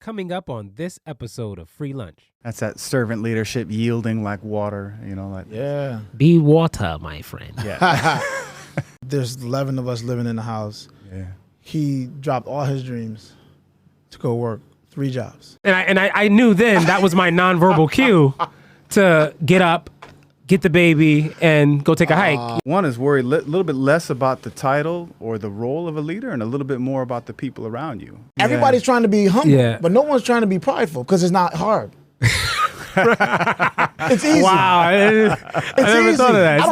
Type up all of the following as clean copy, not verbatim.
Coming up on this episode of Free Lunch. That's that servant leadership yielding like water, Yeah. Be water, my friend. Yeah. There's 11 of us living in the house. Yeah. He dropped all his dreams to go work 3 jobs. And I knew then that was my nonverbal cue to get up, get the baby, and go take a hike. One is worried a little bit less about the title or the role of a leader and a little bit more about the people around you. Everybody's trying to be humble, Yeah. but no one's trying to be prideful because it's not hard. It's easy. Wow, I never easy. thought of that. I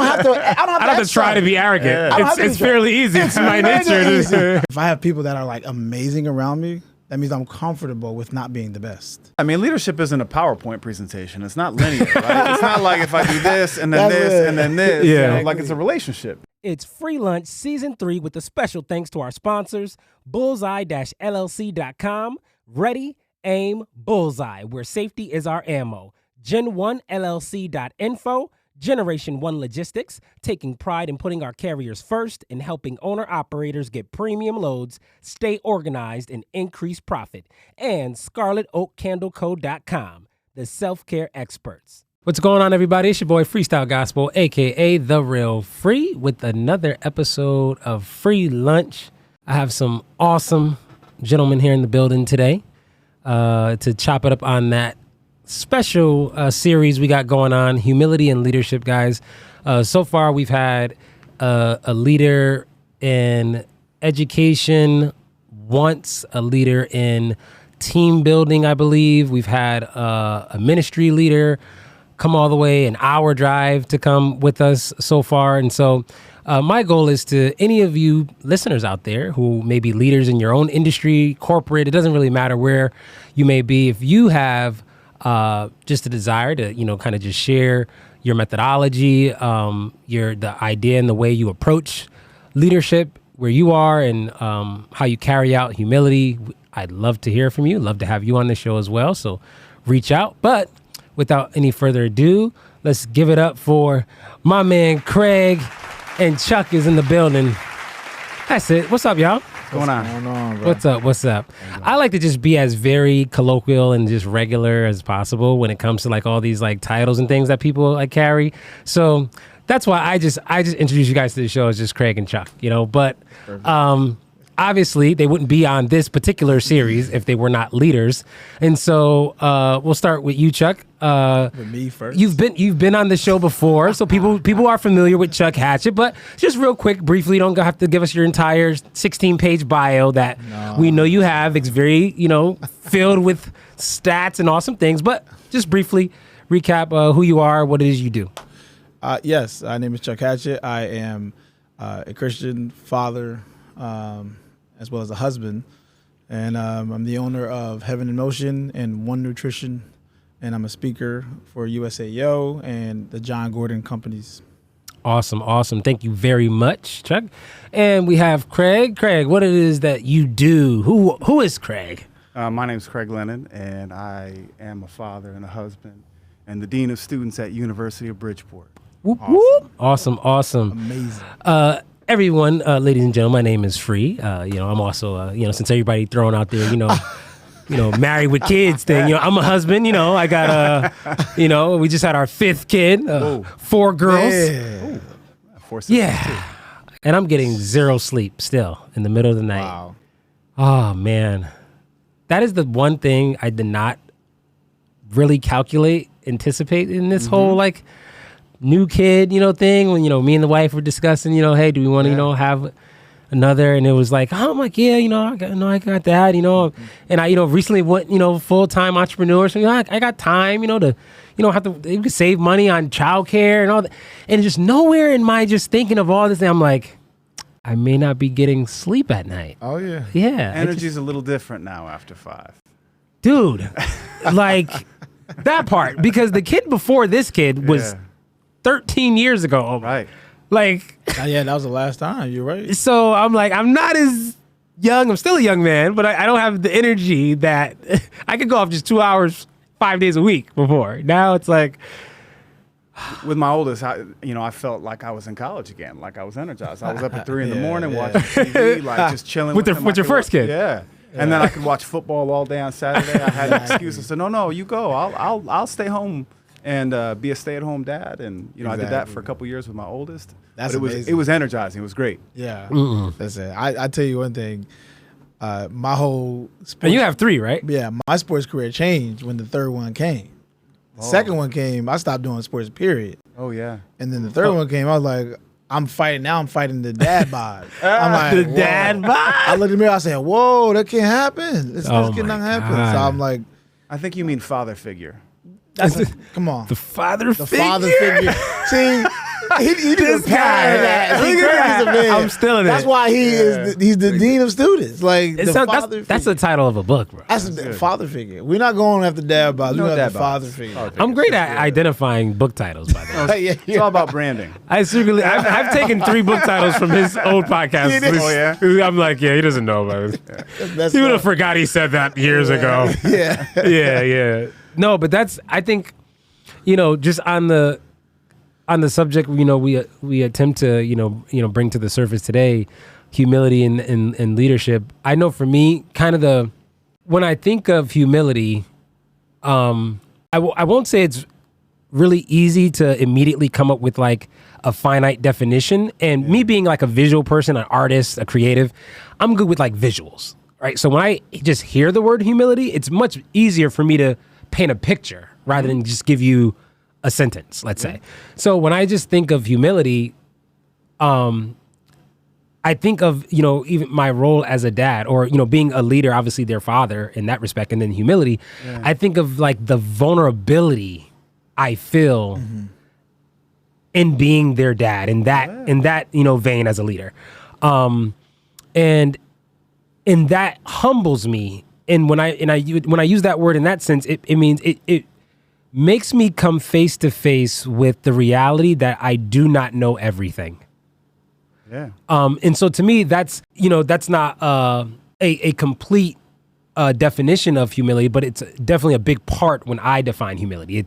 don't have to try to be arrogant. I don't have to It's be fairly easy. It's my nature. easy. If I have people that are like amazing around me, that means I'm comfortable with not being the best. I mean, leadership isn't a PowerPoint presentation. It's not linear, right? It's not like if I do this and then That's this it. and then this. Yeah. Like it's a relationship. It's Free Lunch Season 3 with a special thanks to our sponsors, Bullseye-LLC.com, Ready, Aim, Bullseye, where safety is our ammo, Gen1LLC.info, Generation 1 Logistics, taking pride in putting our carriers first and helping owner-operators get premium loads, stay organized, and increase profit, and ScarletOakCandleCo.com, the self-care experts. What's going on, everybody? It's your boy Freestyle Gospel, a.k.a. The Real Free, with another episode of Free Lunch. I have some awesome gentlemen here in the building today to chop it up on that special series we got going on, Humility and Leadership, guys. So far, we've had a leader in education, once a leader in team building, I believe. We've had a ministry leader come all the way an hour drive to come with us so far. And so my goal is to any of you listeners out there who may be leaders in your own industry, corporate, it doesn't really matter where you may be. If you have just a desire to, kind of just share your methodology, the idea and the way you approach leadership where you are and how you carry out humility, I'd love to hear from you. Love to have you on the show as well. So reach out. But without any further ado, let's give it up for my man Craig, and Chuck is in the building. That's it. What's up, y'all? What's going on? Bro? What's up? I like to just be as very colloquial and just regular as possible when it comes to like all these like titles and things that people like carry. So that's why I just introduce you guys to the show as just Craig and Chuck, but obviously they wouldn't be on this particular series if they were not leaders. And so we'll start with you, Chuck. With me first. You've been on the show before, so people are familiar with Chuck Hatchett. But just real quick, briefly, you don't have to give us your entire 16-page bio that we know you have. It's very, filled with stats and awesome things. But just briefly recap who you are, what it is you do. Yes, my name is Chuck Hatchett. I am a Christian father, as well as a husband. And I'm the owner of Heaven in Motion and One Nutrition. And I'm a speaker for USAO and the John Gordon Companies. Awesome. Thank you very much, Chuck. And we have Craig. Craig, what it is that you do? Who is Craig? My name is Craig Lennon, and I am a father and a husband and the Dean of Students at University of Bridgeport. Whoop, whoop. Awesome. Amazing. Everyone, ladies and gentlemen, my name is Frii. I'm also, since everybody throwing out there, married with kids thing. I'm a husband. I got we just had our 5th kid, 4 girls. Yeah. 4 sisters, Yeah, too. and I'm getting 0 sleep still in the middle of the night. Wow. Oh man, that is the one thing I did not really anticipate in this whole like new kid, thing. When me and the wife were discussing, hey, do we want to, have another? And it was like, oh, I'm like, yeah, I got that, And I, recently went, full-time entrepreneur. So I got time, to, have to you can save money on childcare and all that. And just nowhere in my just thinking of all this, I'm like, I may not be getting sleep at night. Oh, yeah. Yeah. Energy's a little different now after 5. Dude, like that part, because the kid before this kid was 13 years ago. Right. Like, Yeah, that was the last time. You're right. so I'm like, I'm not as young. I'm still a young man, but I don't have the energy that I could go off just 2 hours, 5 days a week before. Now it's like, With my oldest, I felt like I was in college again, like I was energized. I was up at 3 in the morning watching TV, like just chilling With him. your first kid? Yeah. And then I could watch football all day on Saturday. I had an excuse. I said, no, you go. I'll stay home and be a stay-at-home dad. And I did that for a couple years with my oldest. That's amazing. It was energizing. It was great. Yeah, that's it. I tell you one thing. My whole sports, and you have 3, right? Yeah, my sports career changed when the third one came. The second one came, I stopped doing sports, period. Oh, yeah. And then the third one came, I was like, I'm fighting the dad bod. I'm like, the dad bod? I looked in the mirror, I said, whoa, that can't happen. This cannot happen. So I'm like, I think you mean father figure. Come on. The father figure? The father figure. See, he didn't that. Look at that. I'm still in it. That's why he's the dean of students. Like that's the title of a book, bro. That's the father figure. We're not going after dad bod. We're going after father figure. I'm great at identifying book titles, by the way. It's all about branding. I've taken 3 book titles from his old podcast. Oh, yeah? I'm like, he doesn't know about it. He would have forgot he said that years ago. Yeah. Yeah. No, but I think, just on the subject, we attempt to, bring to the surface today, humility and leadership. I know for me, when I think of humility, I won't say it's really easy to immediately come up with like a finite definition. And me being like a visual person, an artist, a creative, I'm good with like visuals, right? So when I just hear the word humility, it's much easier for me to paint a picture rather than just give you a sentence, let's say. So when I just think of humility, I think of, even my role as a dad or, being a leader, obviously their father in that respect, and then humility. Yeah. I think of like the vulnerability I feel in being their dad in that vein as a leader. And that humbles me. And when I use that word in that sense, it means it makes me come face to face with the reality that I do not know everything. Yeah. And so to me, that's not a complete definition of humility, but it's definitely a big part when I define humility.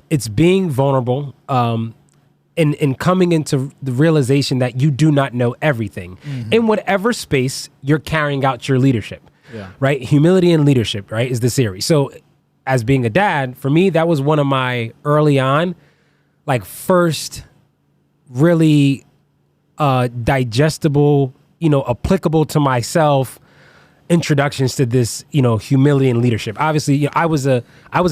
It's being vulnerable, and coming into the realization that you do not know everything in whatever space you're carrying out your leadership. Yeah. Right? Humility and leadership, right, is the series. So as being a dad, for me, that was one of my early on, like first really digestible, applicable to myself introductions to this, humility and leadership. Obviously, I was a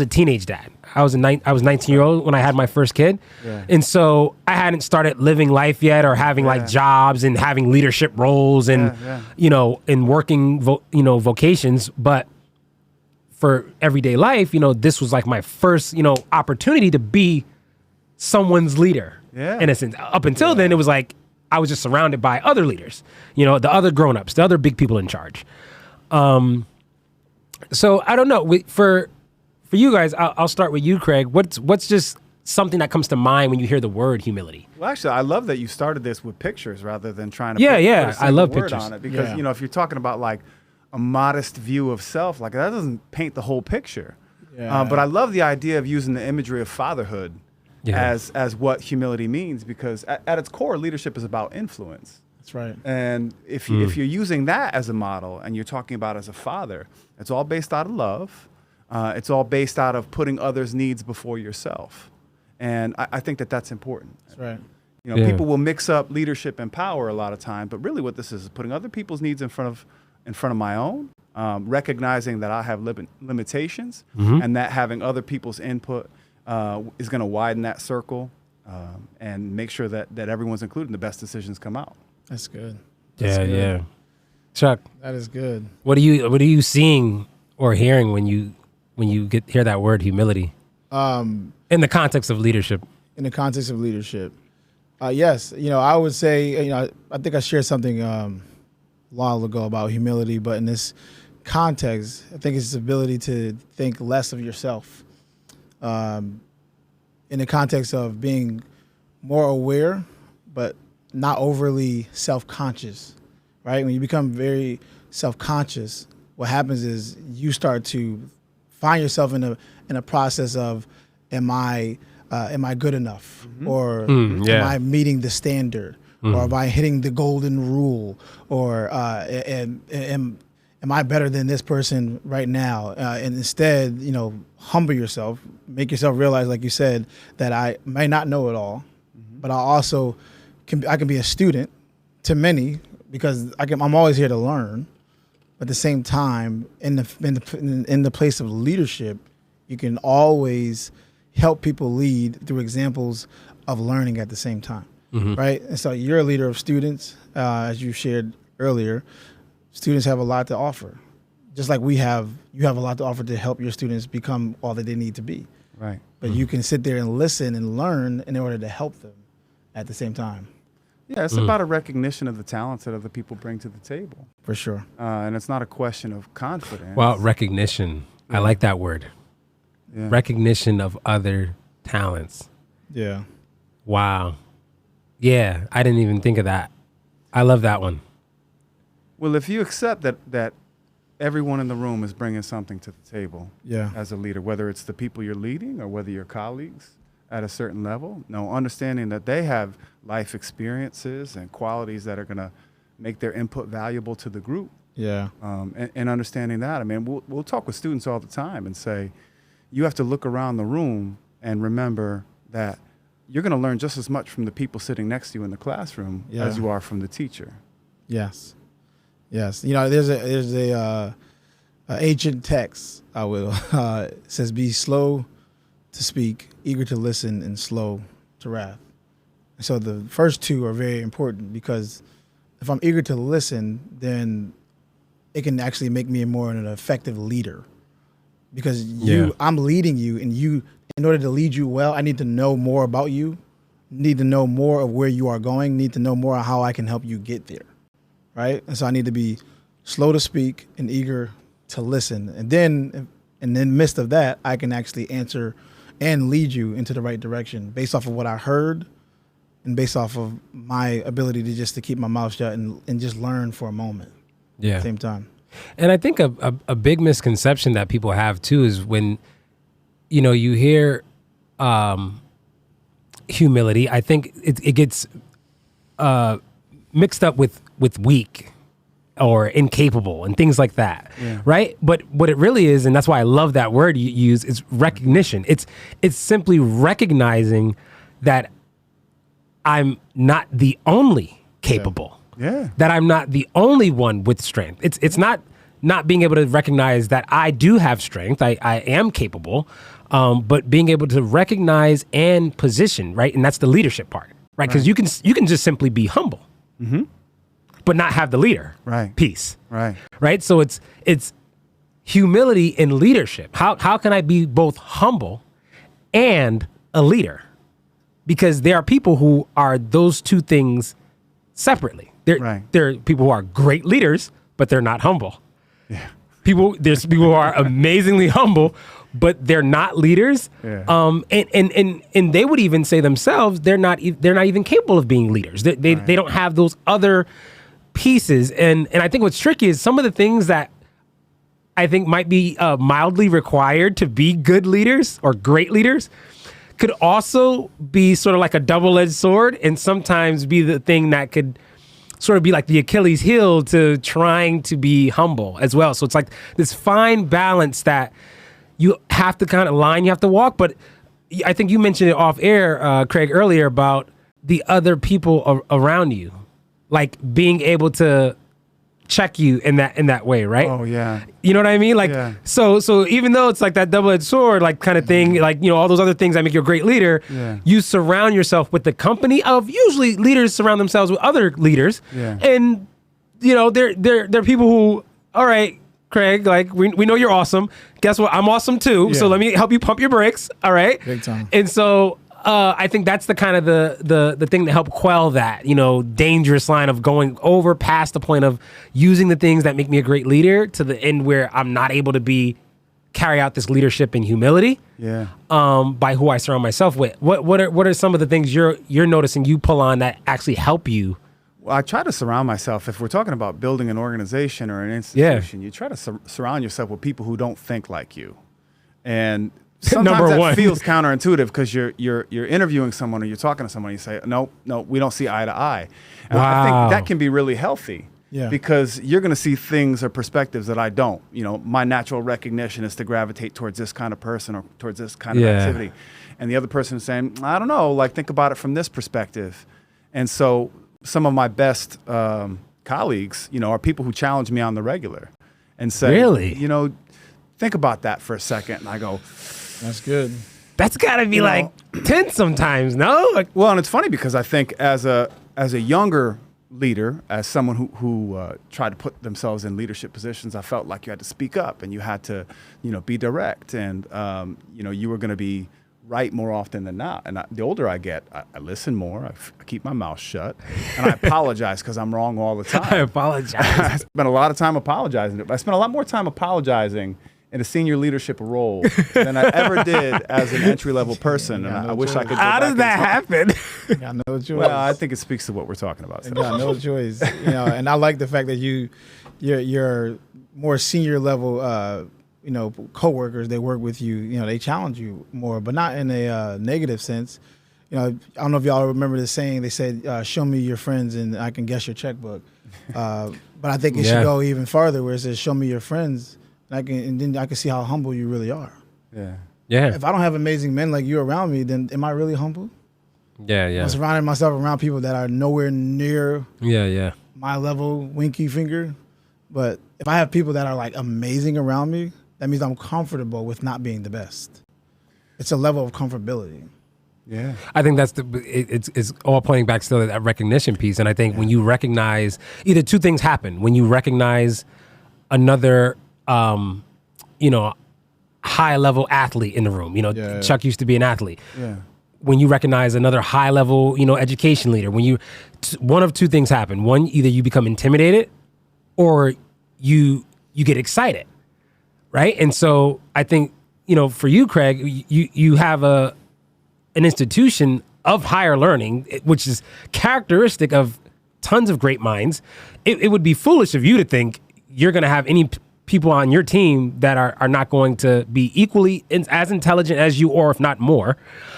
teenage dad. I was 19-year-old when I had my first kid. Yeah. And so I hadn't started living life yet or having like jobs and having leadership roles and, and working, vocations. But for everyday life, this was like my first, opportunity to be someone's leader in a sense. Up until then, it was like I was just surrounded by other leaders, the other grown-ups, the other big people in charge. So I don't know. For you guys, I'll start with you, Craig. What's just something that comes to mind when you hear the word humility? Well, actually, I love that you started this with pictures rather than trying to put I love word pictures on it because if you're talking about like a modest view of self, like that doesn't paint the whole picture. Yeah. But I love the idea of using the imagery of fatherhood as what humility means, because at its core, leadership is about influence. That's right. And if you're using that as a model and you're talking about as a father, it's all based out of love. It's all based out of putting others' needs before yourself. And I think that's important. That's right. People will mix up leadership and power a lot of time, but really what this is putting other people's needs in front of my own, recognizing that I have limitations and that having other people's input is going to widen that circle and make sure that everyone's included and the best decisions come out. That's good. Yeah. Chuck, that is good. What are you seeing or hearing when you hear that word humility? In the context of leadership. In the context of leadership, yes. I would say, I think I shared something a while ago about humility, but in this context, I think it's the ability to think less of yourself. In the context of being more aware, but not overly self-conscious, right? When you become very self-conscious, what happens is you start to find yourself in a process of, am I good enough, or am I meeting the standard, or am I hitting the golden rule, or am am I better than this person right now? And instead, humble yourself, make yourself realize, like you said, that I may not know it all, but I also I can be a student to many because I'm always here to learn. But at the same time, in the place of leadership, you can always help people lead through examples of learning at the same time, right? And so you're a leader of students, as you shared earlier. Students have a lot to offer, just like you have a lot to offer to help your students become all that they need to be. Right. But you can sit there and listen and learn in order to help them at the same time. Yeah, it's about a recognition of the talents that other people bring to the table. For sure. And it's not a question of confidence. Well, recognition. I like that word. Yeah. Recognition of other talents. Yeah. Wow. Yeah, I didn't even think of that. I love that one. Well, if you accept that everyone in the room is bringing something to the table as a leader, whether it's the people you're leading or whether your colleagues at a certain level, understanding that they have life experiences and qualities that are going to make their input valuable to the group. Yeah. And understanding that, I mean, we'll talk with students all the time and say, you have to look around the room and remember that you're going to learn just as much from the people sitting next to you in the classroom as you are from the teacher. Yes. Yes. There's a ancient text it says, be slow to speak, eager to listen, and slow to wrath. So the first two are very important because if I'm eager to listen, then it can actually make me more an effective leader. Because I'm leading you, and in order to lead you well, I need to know more about you, need to know more of where you are going, need to know more of how I can help you get there, right? And so I need to be slow to speak and eager to listen. And then in the midst of that, I can actually answer and lead you into the right direction based off of what I heard and based off of my ability to keep my mouth shut and just learn for a moment at the same time. And I think a big misconception that people have too is when, you hear humility, I think it gets mixed up with weak or incapable and things like that, right? But what it really is, and that's why I love that word you use, is recognition. It's simply recognizing that I'm not the only capable. Yeah. That I'm not the only one with strength. It's not being able to recognize that I do have strength. I am capable, but being able to recognize and position, right? And that's the leadership part, right? Because you can just simply be humble, but not have the leader piece, right? So it's humility in leadership. How can I be both humble and a leader? Because there are people who are those two things separately. There are people who are great leaders, but they're not humble. Yeah. There's people who are amazingly humble, but they're not leaders. Yeah. And they would even say themselves they're not even capable of being leaders. They don't have those other pieces. And I think what's tricky is some of the things that I think might be mildly required to be good leaders or great leaders could also be sort of like a double-edged sword, and sometimes be the thing that could sort of be like the Achilles heel to trying to be humble as well. So it's like this fine balance that you have to kind of you have to walk. But I think you mentioned it off air, Craig, earlier about the other people around you, like being able to check you in that way, right? Oh yeah. You know what I mean? Like, so even though it's like that double-edged sword, like kind of thing, like, all those other things that make you a great leader, you surround yourself with the company of, usually leaders surround themselves with other leaders. Yeah. And, they're people who, all right, Craig, like we know you're awesome. Guess what? I'm awesome too. Yeah. So let me help you pump your brakes. All right. Big time. And so, I think that's the kind of the thing to help quell that, dangerous line of going over past the point of using the things that make me a great leader to the end where I'm not able to carry out this leadership in humility. Yeah. By who I surround myself with. What are some of the things you're noticing you pull on that actually help you? Well, I try to surround myself. If we're talking about building an organization or an institution, you try to surround yourself with people who don't think like you, and sometimes that feels counterintuitive because you're interviewing someone or you're talking to someone and you say, no, we don't see eye to eye. And I think that can be really healthy Yeah. Because you're going to see things or perspectives that I don't. You know, my natural recognition is to gravitate towards this kind of person or towards this kind of activity. And the other person is saying, I don't know, like think about it from this perspective. And so some of my best colleagues, you know, are people who challenge me on the regular and say, really? You know, think about that for a second. And I go, that's good. That's got to be like tense sometimes, no? Like, well, and it's funny because I think as a younger leader, as someone who tried to put themselves in leadership positions, I felt like you had to speak up and you had to, you know, be direct, and you know, you were going to be right more often than not. And the older I get, I listen more. I keep my mouth shut, and I apologize because I'm wrong all the time. I apologize. I spent a lot of time apologizing. I spent a lot more time apologizing in a senior leadership role than I ever did as an entry-level person. And I wish I could go How back does and that happen? Got no choice. Well, I think it speaks to what we're talking about. So. Got no choice. You know, and I like the fact that your more senior level you know, coworkers, they work with you, you know, they challenge you more, but not in a negative sense. You know, I don't know if y'all remember the saying, they said, show me your friends and I can guess your checkbook. But I think it should go even farther where it says, show me your friends and then I can see how humble you really are. Yeah. Yeah. If I don't have amazing men like you around me, then am I really humble? Yeah, yeah. I'm surrounding myself around people that are nowhere near my level, winky finger. But if I have people that are like amazing around me, that means I'm comfortable with not being the best. It's a level of comfortability. Yeah. I think that's it's all pointing back still to that recognition piece. And I think when you recognize, either two things happen. When you recognize another, you know, high level athlete in the room, you know, Chuck used to be an athlete. Yeah. When you recognize another high level, you know, education leader, when you, one of two things happen. One, either you become intimidated or you get excited. Right. And so I think, you know, for you, Craig, you have an institution of higher learning, which is characteristic of tons of great minds. It would be foolish of you to think you're going to have any people on your team that are not going to be equally as intelligent as you, or if not more.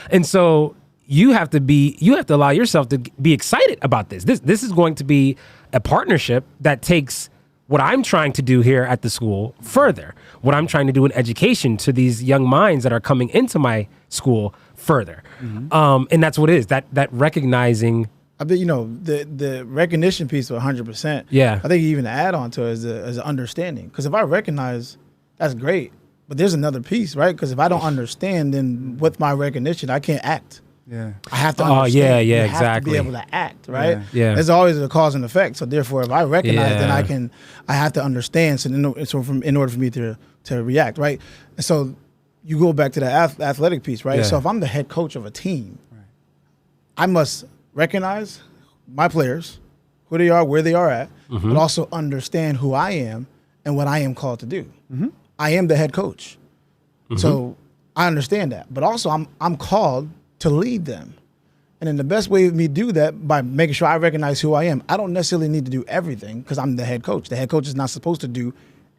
And so you have to allow yourself to be excited about this. This is going to be a partnership that takes what I'm trying to do here at the school further, what I'm trying to do in education to these young minds that are coming into my school further. Mm-hmm. And that's what it is, that recognizing. I think, you know, the recognition piece of 100%. Yeah. I think even add on to it is an understanding. Because if I recognize, that's great. But there's another piece, right? Because if I don't understand, then with my recognition, I can't act. Yeah. I have to understand. Yeah, you exactly. have to be able to act, right? Yeah. There's always a cause and effect. So therefore, if I recognize, then I have to understand. So in order for me to react, right? And so you go back to the athletic piece, right? Yeah. So if I'm the head coach of a team, I must recognize my players, who they are, where they are at, but also understand who I am and what I am called to do. Mm-hmm. I am the head coach. Mm-hmm. So I understand that. But also I'm called to lead them. And then the best way of me do that by making sure I recognize who I am. I don't necessarily need to do everything because I'm the head coach. The head coach is not supposed to do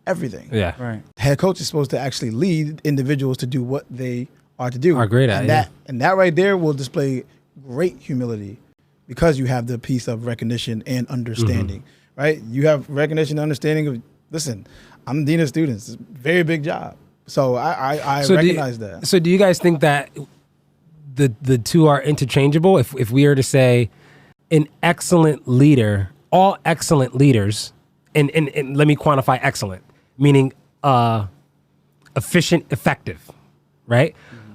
everything. Yeah. Right. The head coach is supposed to actually lead individuals to do what they are to do. Are great at it. And that right there will display great humility because you have the piece of recognition and understanding, right? You have recognition and understanding of, listen, I'm the dean of students. It's a very big job. So I recognize that. So do you guys think that the two are interchangeable? If we were to say an excellent leader, all excellent leaders, and let me quantify excellent, meaning efficient, effective, right? Mm-hmm.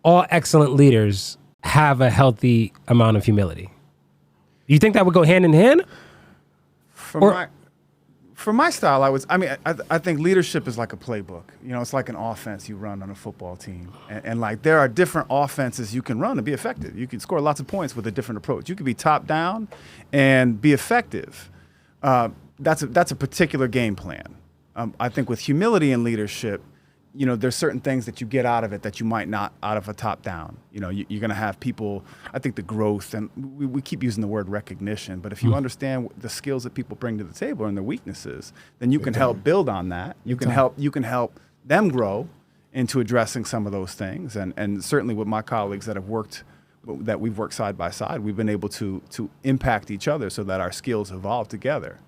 All excellent leaders have a healthy amount of humility. Do you think that would go hand in hand? For my style, I think leadership is like a playbook. You know, it's like an offense you run on a football team. And like there are different offenses you can run to be effective. You can score lots of points with a different approach. You can be top down and be effective. That's a particular game plan. I think with humility and leadership, you know, there's certain things that you get out of it that you might not out of a top down. You know, you're going to have people, I think the growth, and we keep using the word recognition, but if you understand the skills that people bring to the table and their weaknesses, then you can help build on that. You can help them grow into addressing some of those things. And certainly with my colleagues that we've worked side by side, we've been able to impact each other so that our skills evolve together.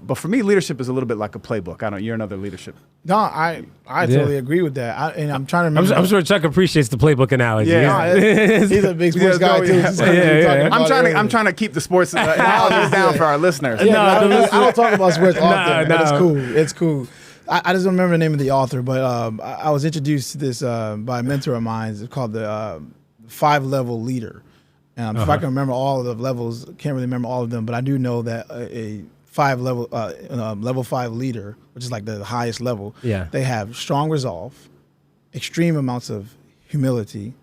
But for me, leadership is a little bit like a playbook. You're another leadership. No, I totally agree with that. And I'm trying to remember. I'm sure Chuck appreciates the playbook analogy. Yeah. He's a big sports guy too. I'm trying to keep the sports analogies down for our listeners. Yeah, I don't talk about sports often, but it's cool. It's cool. I just don't remember the name of the author, but I was introduced to this by a mentor of mine. It's called the 5-level leader. If I can remember all of the levels, can't really remember all of them, but I do know that a level 5 leader, which is like the highest level, they have strong resolve, extreme amounts of humility,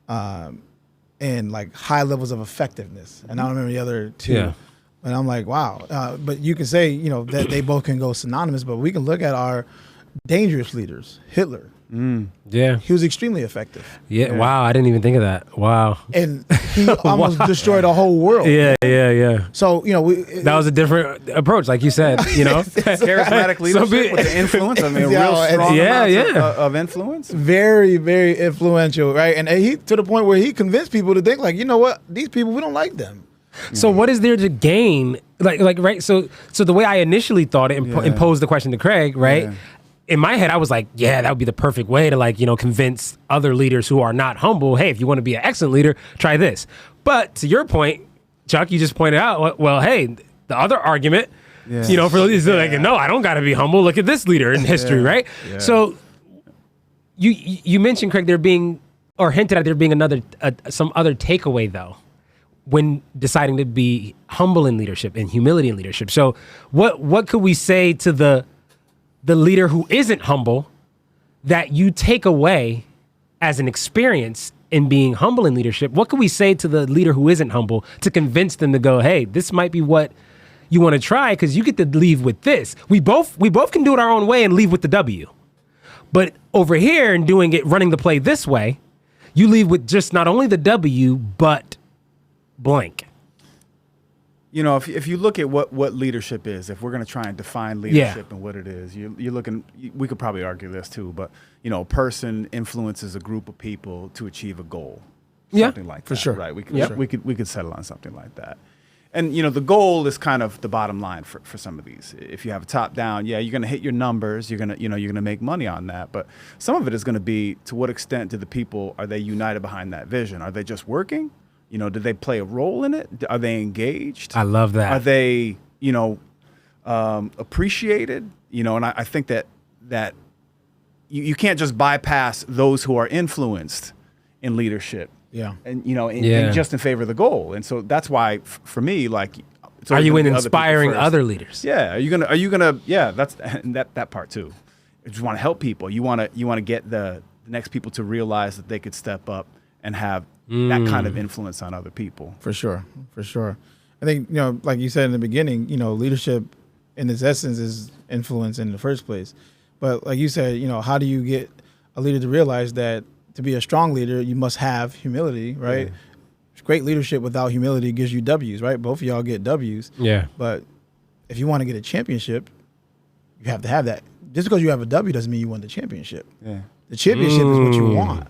and like high levels of effectiveness. And I don't remember the other two. Yeah. And I'm like, wow. But you can say, that they both can go synonymous, but we can look at our dangerous leaders. Hitler. Yeah. He was extremely effective. Yeah. Wow. I didn't even think of that. Wow. And he almost destroyed the whole world. Yeah. So, that was a different approach, like you said, Charismatic leadership with the influence. I mean, real strong amounts of influence. Very, very influential, right? And he, to the point where he convinced people to think like, you know what? These people, we don't like them. So what is there to gain? Like right? So the way I initially thought it and posed the question to Craig, right? Yeah. In my head, I was like, yeah, that would be the perfect way to convince other leaders who are not humble. Hey, if you want to be an excellent leader, try this. But to your point, Chuck, you just pointed out, well, hey, the other argument, is like, no, I don't got to be humble. Look at this leader in history, right? Yeah. So you mentioned, Craig, there being, or hinted at there being some other takeaway though, when deciding to be humble in leadership and humility in leadership. So what could we say to the leader who isn't humble that you take away as an experience in being humble in leadership? What could we say to the leader who isn't humble to convince them to go, hey, this might be what you want to try because you get to leave with this. We both can do it our own way and leave with the W. But over here and doing it, running the play this way, you leave with just not only the W, but blank. If you look at what leadership is, if we're going to try and define leadership and what it is, you're looking, we could probably argue this too, but, a person influences a group of people to achieve a goal. Something like that. For sure. Right. We could settle on something like that. And, the goal is kind of the bottom line for some of these. If you have a top down, you're going to hit your numbers. You're going to make money on that. But some of it is going to be, to what extent do the people, are they united behind that vision? Are they just working? Do they play a role in it? Are they engaged? I love that. Are they, appreciated? And I think that you can't just bypass those who are influenced in leadership. Yeah. And, and just in favor of the goal. And so that's why, for me, like, are you in inspiring other leaders? Yeah. Are you gonna? Yeah. That's that part too. You just want to help people. You want to get the next people to realize that they could step up and have that kind of influence on other people. For sure. I think, like you said in the beginning, leadership in its essence is influence in the first place. But like you said, how do you get a leader to realize that to be a strong leader, you must have humility, right? Yeah. Great leadership without humility gives you W's, right? Both of y'all get W's. Yeah. But if you want to get a championship, you have to have that. Just because you have a W doesn't mean you won the championship. Yeah. The championship is what you want.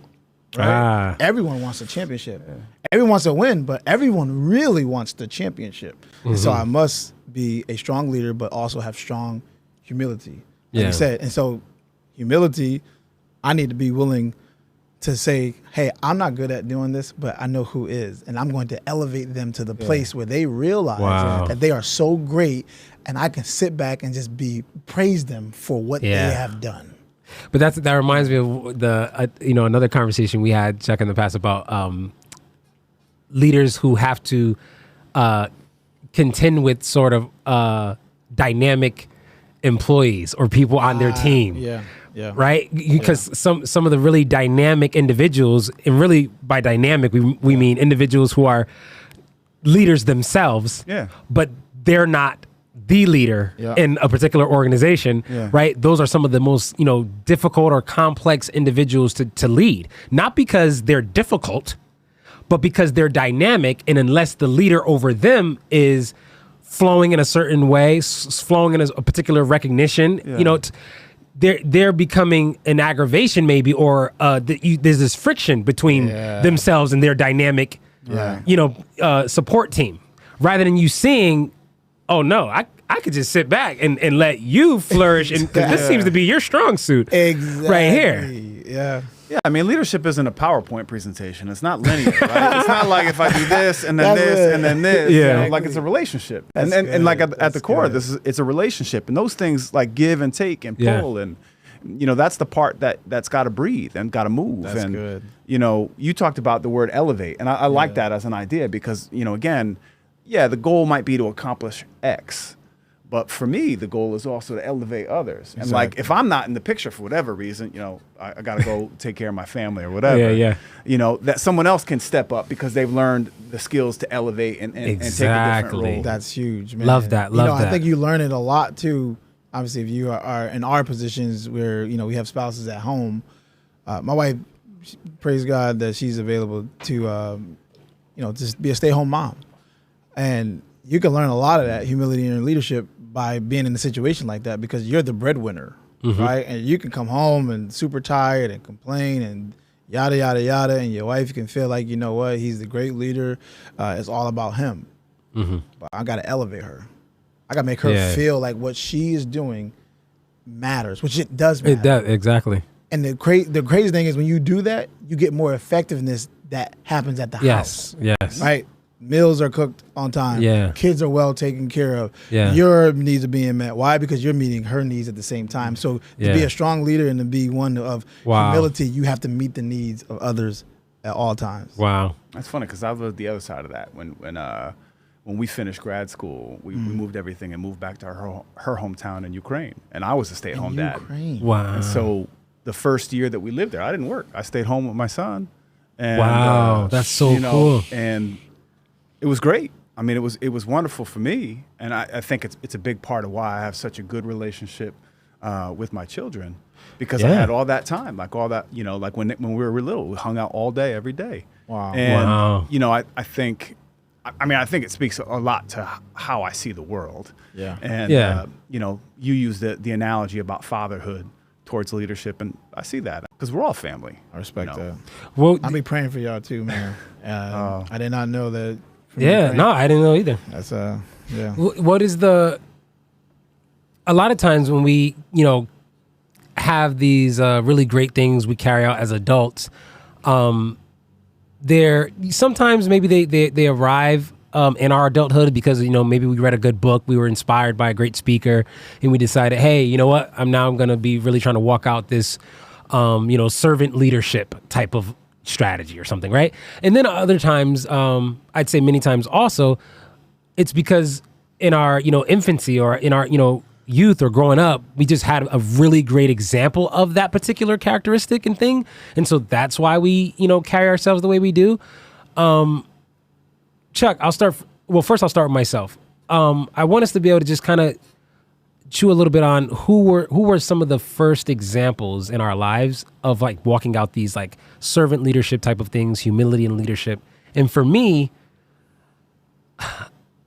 Right? Everyone wants a championship. Yeah. Everyone wants to win, but everyone really wants the championship. Mm-hmm. And so I must be a strong leader, but also have strong humility, like you said. And so humility, I need to be willing to say, hey, I'm not good at doing this, but I know who is. And I'm going to elevate them to the place where they realize that they are so great, and I can sit back and just praise them for what they have done. But that reminds me of the another conversation we had, Chuck, in the past about leaders who have to contend with sort of dynamic employees or people on their team. Yeah. Right? Because some of the really dynamic individuals, and really by dynamic we mean individuals who are leaders themselves, but they're not the leader in a particular organization, right? Those are some of the most, difficult or complex individuals to lead. Not because they're difficult, but because they're dynamic, and unless the leader over them is flowing in a certain way, flowing in a particular recognition, they're becoming an aggravation maybe, or there's this friction between themselves and their dynamic, support team, rather than you seeing, oh no, I could just sit back and let you flourish, and because this seems to be your strong suit, right here. Yeah. Yeah, I mean, leadership isn't a PowerPoint presentation. It's not linear, right? It's not like if I do this and then this and then this. Yeah. You know, like it's a relationship. And like at the core, it's a relationship. And those things like give and take and pull and that's the part that's got to breathe and got to move. That's and good. You talked about the word elevate, and I like that as an idea because again, the goal might be to accomplish X. But for me, the goal is also to elevate others. And like, if I'm not in the picture for whatever reason, I got to go take care of my family or whatever. That someone else can step up because they've learned the skills to elevate and take a different role. That's huge, man. Love that. Love that. I think you learn it a lot too. Obviously, if you are in our positions where we have spouses at home, my wife, praise God that she's available to just be a stay-at-home mom, and you can learn a lot of that humility and leadership by being in a situation like that because you're the breadwinner, right? And you can come home and super tired and complain and yada, yada, yada. And your wife can feel like, he's the great leader. It's all about him. But I got to elevate her. I got to make her feel like what she is doing matters, which it does matter. It does, exactly. And the crazy thing is when you do that, you get more effectiveness that happens at the house. Yes. Right? Meals are cooked on time. Yeah. Kids are well taken care of. Yeah. Your needs are being met. Why? Because you're meeting her needs at the same time. So to be a strong leader and to be one of humility, you have to meet the needs of others at all times. Wow. That's funny because I was the other side of that. When we finished grad school, we moved everything and moved back to her hometown in Ukraine. And I was a stay-at-home dad. Ukraine. Wow. And so the first year that we lived there, I didn't work. I stayed home with my son. And, wow, that's so cool. And it was great. I mean, it was wonderful for me, and I think it's a big part of why I have such a good relationship with my children, because I had all that time, like all that, like when we were little, we hung out all day, every day. Wow. And I think it speaks a lot to how I see the world. Yeah. And you use the analogy about fatherhood towards leadership, and I see that because we're all family. I respect that. Well, I'll be praying for y'all too, man. I did not know that. No, I didn't know either. That's yeah. What is a lot of times when we, have these really great things we carry out as adults, they're sometimes maybe they arrive in our adulthood because, maybe we read a good book, we were inspired by a great speaker, and we decided, hey, you know what, I'm going to be really trying to walk out this, servant leadership type of strategy or something, right? And then other times, I'd say many times also, it's because in our, infancy or in our, youth or growing up, we just had a really great example of that particular characteristic and thing. And so that's why we, carry ourselves the way we do. Chuck, first I'll start with myself. I want us to be able to just kind of chew a little bit on who were some of the first examples in our lives of like walking out these like servant leadership type of things, humility and leadership. And for me,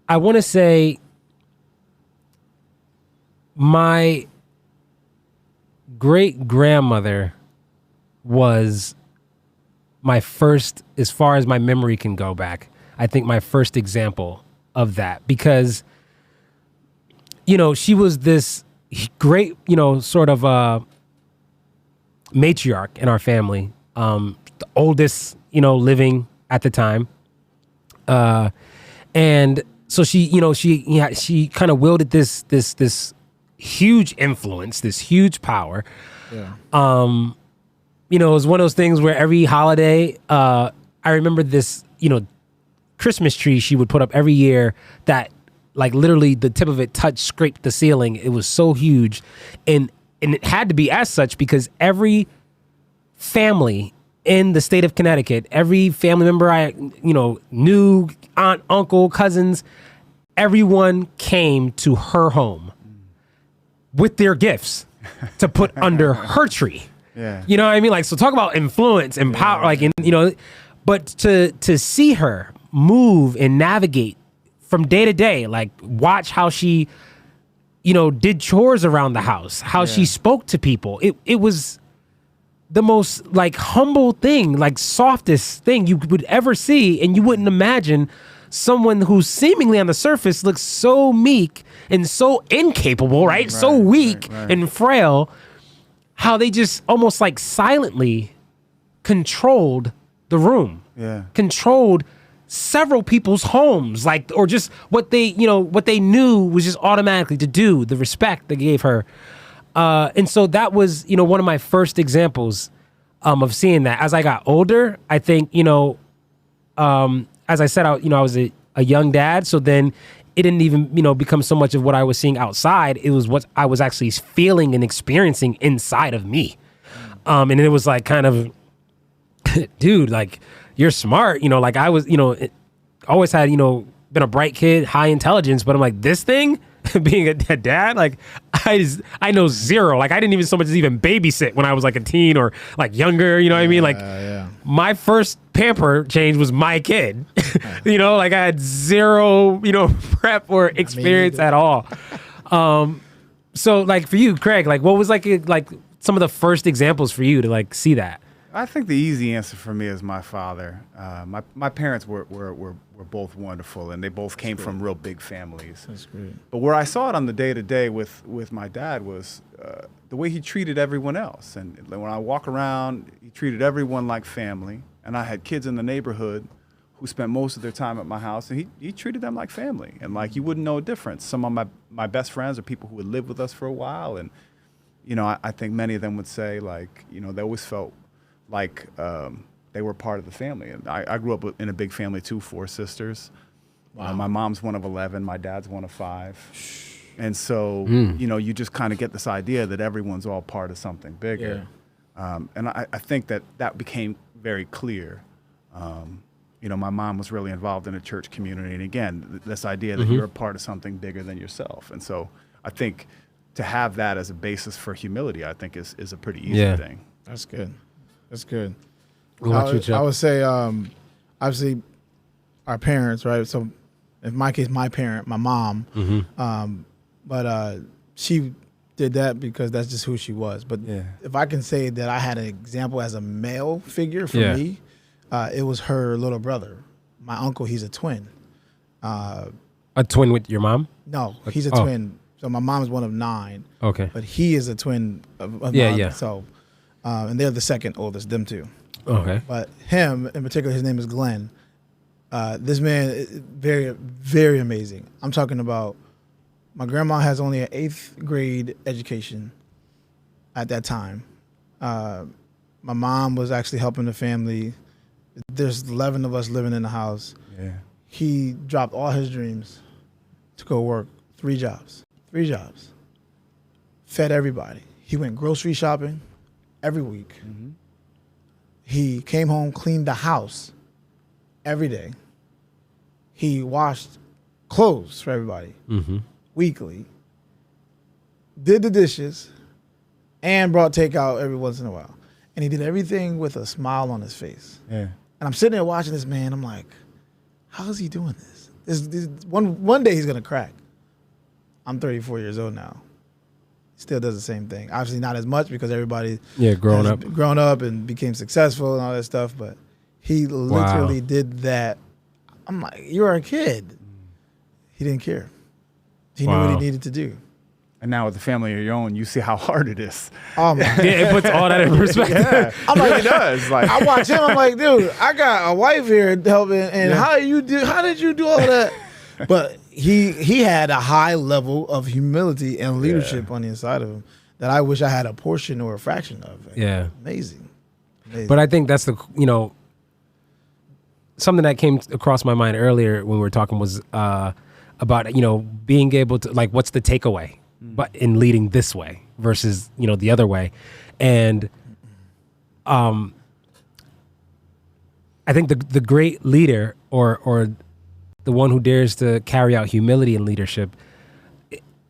I want to say my great grandmother was my first, as far as my memory can go back, I think my first example of that, because she was this great, sort of matriarch in our family, the oldest, living at the time. And so she kind of wielded this huge influence, this huge power. Yeah. It was one of those things where every holiday, I remember this, Christmas tree she would put up every year that like literally the tip of it scraped the ceiling. It was so huge. And it had to be as such because every family in the state of Connecticut, every family member I, knew, aunt, uncle, cousins, everyone came to her home with their gifts to put under her tree. Yeah. You know what I mean? Like, so talk about influence and power, but to see her move and navigate from day to day, like watch how she, did chores around the house, how she spoke to people. It was the most like humble thing, like softest thing you would ever see. And you wouldn't imagine someone who seemingly on the surface looks so meek and so incapable, right? So weak and frail, how they just almost like silently controlled the room, controlled several people's homes, like, or just what they knew was just automatically to do, the respect they gave her. And so that was, one of my first examples of seeing that. As I got older, I think, as I said, I was a young dad. So then it didn't even, become so much of what I was seeing outside. It was what I was actually feeling and experiencing inside of me. And it was like kind of, dude, like, you're smart. Like I was, always had, been a bright kid, high intelligence, but I'm like, this thing, being a dad, like I know zero. Like I didn't even so much as even babysit when I was like a teen or like younger, what I mean? Like my first pamper change was my kid, like I had zero, prep or experience at all. So like for you, Craig, like what was like some of the first examples for you to like see that? I think the easy answer for me is my father. My parents were both wonderful, and they both came from real big families. That's great. But where I saw it on the day-to-day with my dad was the way he treated everyone else. And when I walk around, he treated everyone like family. And I had kids in the neighborhood who spent most of their time at my house, and he treated them like family. And like you wouldn't know a difference. Some of my best friends are people who would live with us for a while. And, I think many of them would say, like, they always felt like they were part of the family. And I grew up in a big family too, 4 sisters. Wow. My mom's one of 11, my dad's one of 5. And so, you just kind of get this idea that everyone's all part of something bigger. Yeah. And I think that became very clear. My mom was really involved in a church community. And again, this idea that you're a part of something bigger than yourself. And so I think to have that as a basis for humility, I think is a pretty easy thing. That's good. That's good. I would say, obviously, our parents, right? So, in my case, my parent, my mom, but she did that because that's just who she was. But if I can say that I had an example as a male figure for me, it was her little brother. My uncle, he's a twin. A twin with your mom? No, he's a twin. So my mom's one of 9. Okay. But he is a twin of mine. So. And they're the second oldest, them two. Okay. But him, in particular, his name is Glenn. This man is very, very amazing. I'm talking about my grandma has only an 8th grade education at that time. My mom was actually helping the family. There's 11 of us living in the house. Yeah. He dropped all his dreams to go work 3 jobs. 3 jobs. Fed everybody. He went grocery shopping every week. Mm-hmm. He came home, cleaned the house every day. He washed clothes for everybody weekly, did the dishes, and brought takeout every once in a while. And he did everything with a smile on his face. Yeah. And I'm sitting there watching this man. I'm like, how is he doing this? This one day he's going to crack. I'm 34 years old now. Still does the same thing. Obviously not as much because everybody grown up and became successful and all that stuff, but he literally did that. I'm like, you're a kid. He didn't care. He knew what he needed to do. And now with the family of your own, you see how hard it is. Oh my God. It puts all that in perspective. I'm like, it does. Like, I watch him. I'm like, dude, I got a wife here helping, and how did you do all that? But he had a high level of humility and leadership on the inside of him that I wish I had a portion or a fraction of. Like, amazing. But I think that's the something that came across my mind earlier when we were talking was about being able to, like, what's the takeaway, but in leading this way versus the other way, and I think the great leader or the one who dares to carry out humility in leadership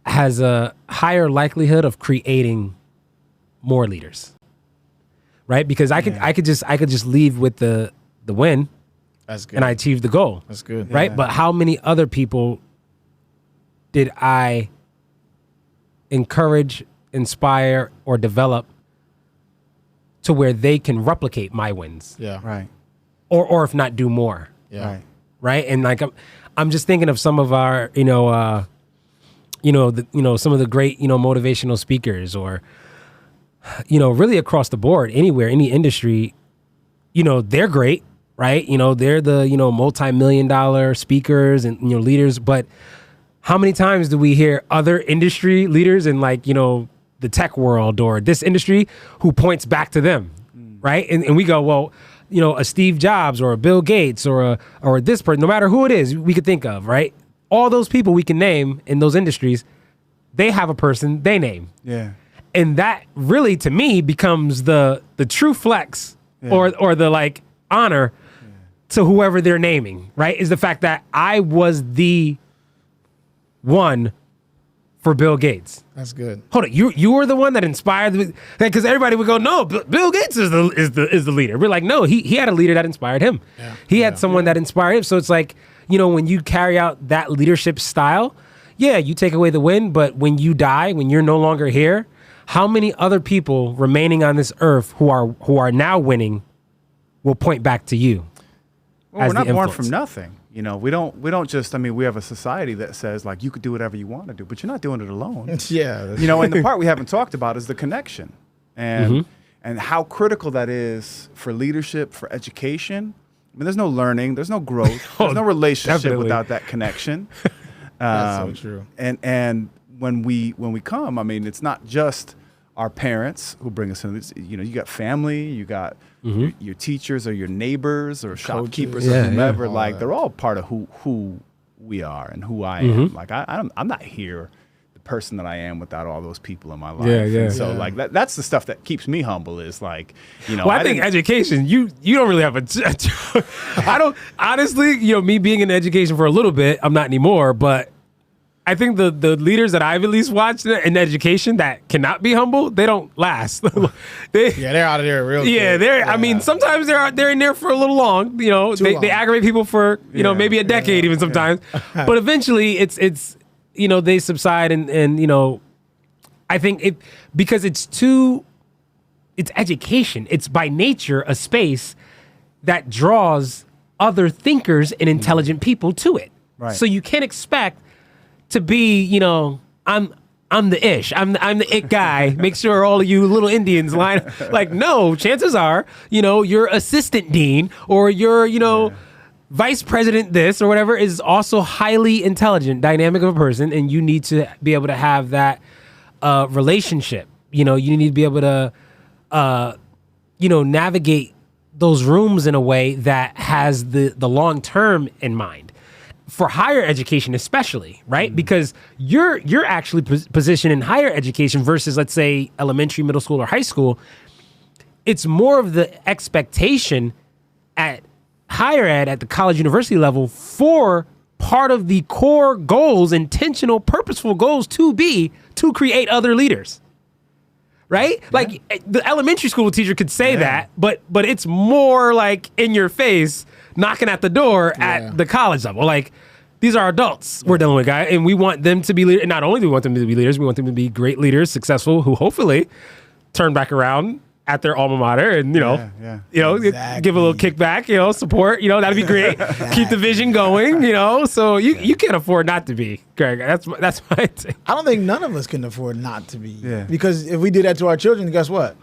has a higher likelihood of creating more leaders, right? Because I could just leave with the win. That's good. And I achieved the goal. That's good. Right? Yeah. But how many other people did I encourage, inspire, or develop to where they can replicate my wins? Yeah. Right. Or if not do more. Yeah. Right. right? And like I'm just thinking of some of our, some of the great, motivational speakers, or, really across the board, anywhere, any industry, they're great, right? They're the, multi-million-dollar speakers and, leaders. But how many times do we hear other industry leaders in like, the tech world or this industry who points back to them, right? And we go, well, a Steve Jobs or a Bill Gates or this person, no matter who it is we could think of, right? All those people we can name in those industries, they have a person they name. Yeah. And that really, to me, becomes the true flex or the like honor to whoever they're naming, right? Is the fact that I was the one for Bill Gates. That's good. Hold on, you were the one that inspired, because everybody would go, no, Bill Gates is the leader. We're like, no, he had a leader that inspired him. Yeah. He had someone that inspired him. So it's like, when you carry out that leadership style, you take away the win, but when you die, when you're no longer here, how many other people remaining on this earth who are now winning will point back to you? Well, we're not born from nothing. We don't just, we have a society that says like you could do whatever you want to do, but you're not doing it alone. Yeah. And the part we haven't talked about is the connection and how critical that is for leadership, for education. There's no learning, there's no growth, there's no relationship without that connection. That's so true. And when we come, it's not just our parents who bring us in. You got family, you got your teachers or your neighbors or shopkeepers or whomever. Like they're all part of who we are and who I am. Like I'm not here, the person that I am, without all those people in my life. And so like that's the stuff that keeps me humble. Is like Well, I think education. You don't really have I don't honestly. Me being in education for a little bit, I'm not anymore, but I think the leaders that I've at least watched in education that cannot be humble, they don't last. They're out of there real quick. Yeah. Sometimes they're in there for a little long. They aggravate people for maybe a decade even sometimes. But eventually it's they subside and I think because it's education. It's by nature a space that draws other thinkers and intelligent people to it. Right. So you can't expect to be, I'm the ish. I'm the it guy. Make sure all of you little Indians line like, no, chances are, your assistant dean or your, vice president this or whatever is also highly intelligent, dynamic of a person, and you need to be able to have that relationship. You need to be able to navigate those rooms in a way that has the long term in mind. For higher education especially, right? Because you're actually positioned in higher education versus, let's say, elementary, middle school, or high school. It's more of the expectation at higher ed, at the college university level, for part of the core goals, intentional, purposeful goals to create other leaders. Right? Yeah. Like the elementary school teacher could say that, but it's more like in your face, knocking at the door at the college level. Like, these are adults we're dealing with, guys, and we want them to be leaders. And not only do we want them to be leaders, we want them to be great leaders, successful, who hopefully turn back around at their alma mater and, Exactly. give a little kickback, support, that'd be great. Keep the vision going, so you can't afford not to be, Greg. That's my take. I don't think none of us can afford not to be. Yeah. Because if we did that to our children, guess what?